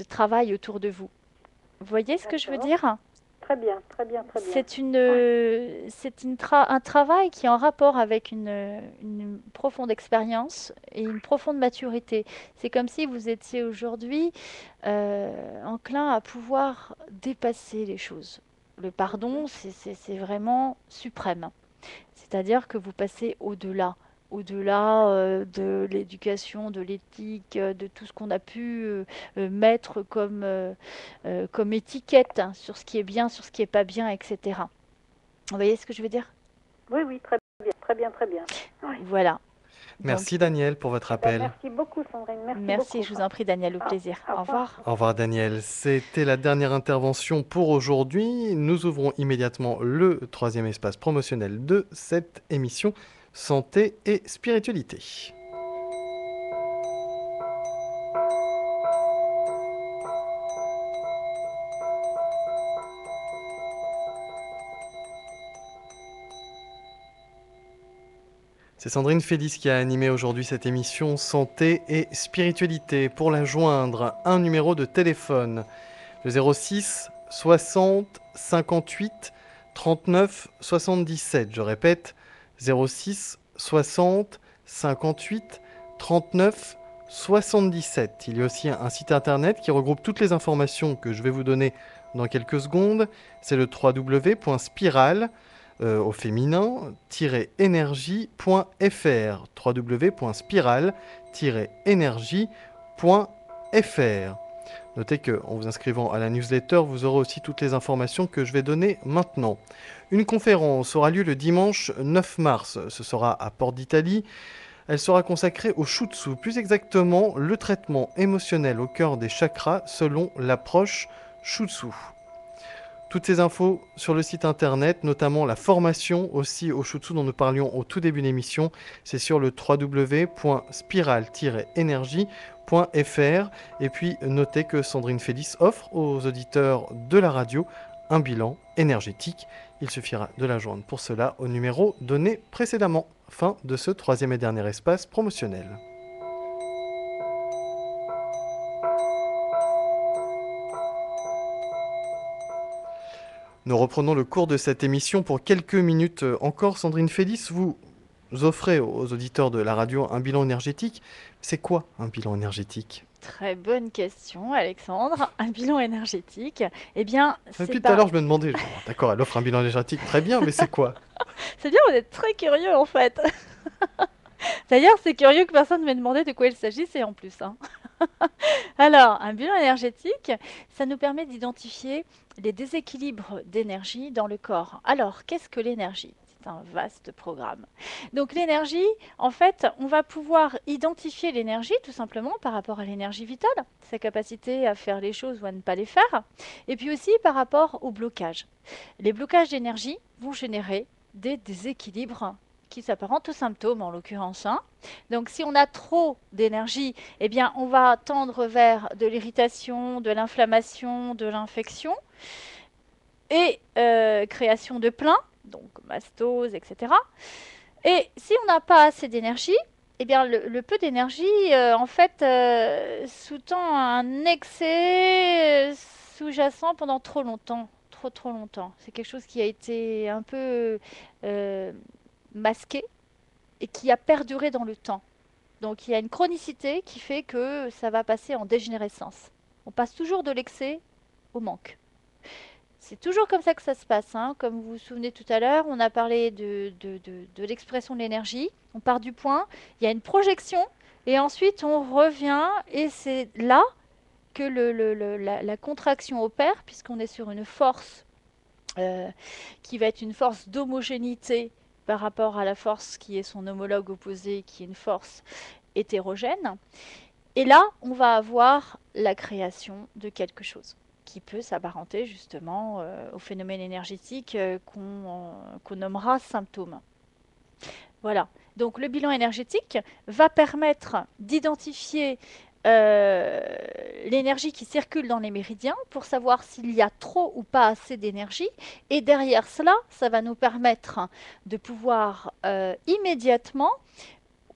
travail autour de vous. Vous voyez ce que je veux D'accord. dire? Très bien, très bien, très bien. C'est un travail qui est en rapport avec une profonde expérience et une profonde maturité. C'est comme si vous étiez aujourd'hui enclin à pouvoir dépasser les choses. Le pardon, c'est vraiment suprême. C'est-à-dire que vous passez au-delà de l'éducation, de l'éthique, de tout ce qu'on a pu mettre comme étiquette hein, sur ce qui est bien, sur ce qui n'est pas bien, etc. Vous voyez ce que je veux dire? Oui, oui, très bien, très bien, très bien. Oui. Voilà. Merci Daniel pour votre appel. Merci beaucoup, Sandrine. Merci Merci, beaucoup. je vous en prie, Daniel, au plaisir. Au Au revoir. Au revoir Daniel. C'était la dernière intervention pour aujourd'hui. Nous ouvrons immédiatement le troisième espace promotionnel de cette émission Santé et Spiritualité. C'est Sandrine Félix qui a animé aujourd'hui cette émission Santé et Spiritualité. Pour la joindre, un numéro de téléphone, le 06 60 58 39 77. Je répète, 06 60 58 39 77. Il y a aussi un site internet qui regroupe toutes les informations que je vais vous donner dans quelques secondes. C'est le www.spiral au féminin -énergie.fr, www.spiral-énergie.fr. Notez qu'en vous inscrivant à la newsletter, vous aurez aussi toutes les informations que je vais donner maintenant. Une conférence aura lieu le dimanche 9 mars. Ce sera à Porte d'Italie. Elle sera consacrée au Shutsu, plus exactement le traitement émotionnel au cœur des chakras selon l'approche Shutsu. Toutes ces infos sur le site internet, notamment la formation aussi au Shutsu dont nous parlions au tout début de l'émission, c'est sur le www.spiral-énergie.fr. Et puis notez que Sandrine Félix offre aux auditeurs de la radio un bilan énergétique. Il suffira de la joindre pour cela au numéro donné précédemment. Fin de ce troisième et dernier espace promotionnel. Nous reprenons le cours de cette émission pour quelques minutes encore. Sandrine Félix, vous offrez aux auditeurs de la radio un bilan énergétique. C'est quoi un bilan énergétique ? Très bonne question, Alexandre. Un bilan énergétique, eh bien, Depuis tout à l'heure, je me demandais, d'accord, elle offre un bilan énergétique, très bien, mais c'est quoi ? C'est bien, vous êtes très curieux en fait. D'ailleurs, c'est curieux que personne ne m'ait demandé de quoi il s'agissait en plus. Hein. Alors, un bilan énergétique, ça nous permet d'identifier les déséquilibres d'énergie dans le corps. Alors, qu'est-ce que l'énergie ? c'est un vaste programme. Donc l'énergie, en fait, on va pouvoir identifier l'énergie tout simplement par rapport à l'énergie vitale, sa capacité à faire les choses ou à ne pas les faire, et puis aussi par rapport au blocage. Les blocages d'énergie vont générer des déséquilibres qui s'apparentent aux symptômes en l'occurrence. Donc si on a trop d'énergie, eh bien on va tendre vers de l'irritation, de l'inflammation, de l'infection et création de plein, donc mastose, etc. Et si on n'a pas assez d'énergie, eh bien le peu d'énergie en fait sous-tend un excès sous-jacent pendant trop longtemps. Trop longtemps. C'est quelque chose qui a été un peu masqué et qui a perduré dans le temps. Donc il y a une chronicité qui fait que ça va passer en dégénérescence. On passe toujours de l'excès au manque. C'est toujours comme ça que ça se passe. Comme vous vous souvenez tout à l'heure, on a parlé de l'expression de l'énergie. On part du point, il y a une projection, et ensuite on revient, et c'est là que la contraction opère, puisqu'on est sur une force qui va être une force d'homogénéité par rapport à la force qui est son homologue opposé, qui est une force hétérogène. Et là, on va avoir la création de quelque chose qui peut s'apparenter justement au phénomène énergétique qu'on nommera symptôme. Voilà. Donc le bilan énergétique va permettre d'identifier l'énergie qui circule dans les méridiens pour savoir s'il y a trop ou pas assez d'énergie. Et derrière cela, ça va nous permettre de pouvoir immédiatement,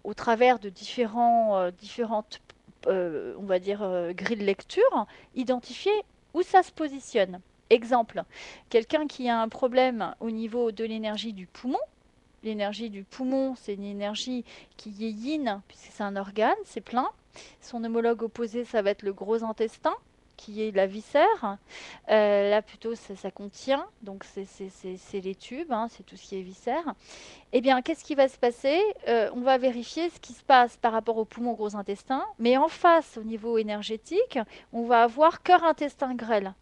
au travers de différentes on va dire, grilles de lecture, identifier où ça se positionne. Exemple, quelqu'un qui a un problème au niveau de l'énergie du poumon. L'énergie du poumon, c'est une énergie qui est yin, puisque c'est un organe, c'est plein. Son homologue opposé, ça va être le gros intestin, qui est la viscère. Là, plutôt, ça contient, donc c'est les tubes, c'est tout ce qui est viscère. Eh bien, qu'est-ce qui va se passer? On va vérifier ce qui se passe par rapport au poumon, gros intestin, mais en face, au niveau énergétique, on va avoir cœur, intestin, grêle.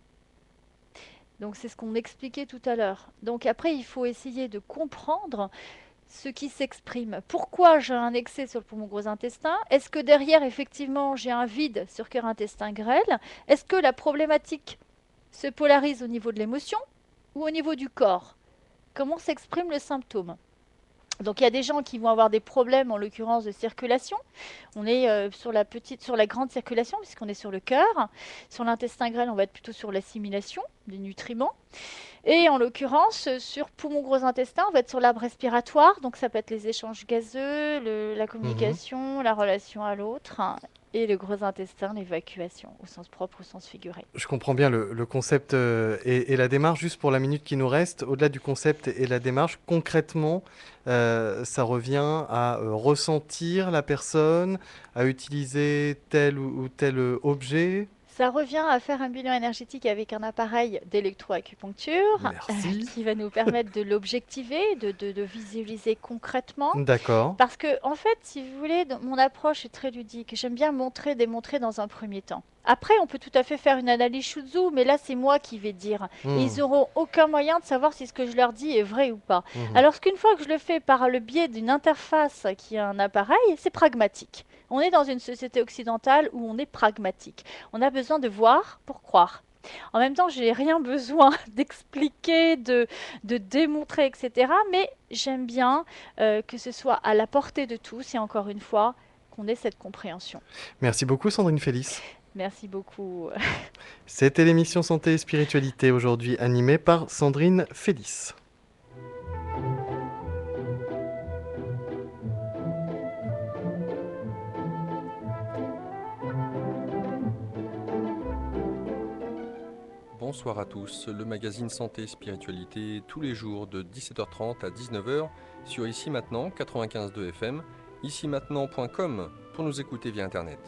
Donc c'est ce qu'on expliquait tout à l'heure. Donc après, il faut essayer de comprendre ce qui s'exprime. Pourquoi j'ai un excès sur le poumon gros intestin? Est-ce que derrière, effectivement, j'ai un vide sur cœur, intestin, grêle? Est-ce que la problématique se polarise au niveau de l'émotion ou au niveau du corps? Comment s'exprime le symptôme? Donc il y a des gens qui vont avoir des problèmes, en l'occurrence de circulation. On est sur la grande circulation, puisqu'on est sur le cœur. Sur l'intestin grêle, on va être plutôt sur l'assimilation des nutriments. Et en l'occurrence, sur poumon gros intestin, on va être sur l'arbre respiratoire. Donc ça peut être les échanges gazeux, la communication, la relation à l'autre. Et le gros intestin, l'évacuation, au sens propre, au sens figuré. Je comprends bien le concept et la démarche. Juste pour la minute qui nous reste, au-delà du concept et la démarche, concrètement, ça revient à ressentir la personne, à utiliser tel ou tel objet. Ça revient à faire un bilan énergétique avec un appareil d'électroacupuncture qui va nous permettre de l'objectiver, de visualiser concrètement. D'accord. Parce que, en fait, si vous voulez, mon approche est très ludique. J'aime bien démontrer dans un premier temps. Après, on peut tout à fait faire une analyse Shuzu, mais là, c'est moi qui vais dire. Et ils n'auront aucun moyen de savoir si ce que je leur dis est vrai ou pas. Alors qu'une fois que je le fais par le biais d'une interface qui est un appareil, c'est pragmatique. On est dans une société occidentale où on est pragmatique. On a besoin de voir pour croire. En même temps, je n'ai rien besoin d'expliquer, de démontrer, etc. Mais j'aime bien que ce soit à la portée de tous, et encore une fois, qu'on ait cette compréhension. Merci beaucoup, Sandrine Félix. Merci beaucoup. C'était l'émission Santé et Spiritualité, aujourd'hui animée par Sandrine Félix. Bonsoir à tous, le magazine Santé et Spiritualité tous les jours de 17h30 à 19h sur Ici Maintenant 95.2 FM, ici-maintenant.com pour nous écouter via Internet.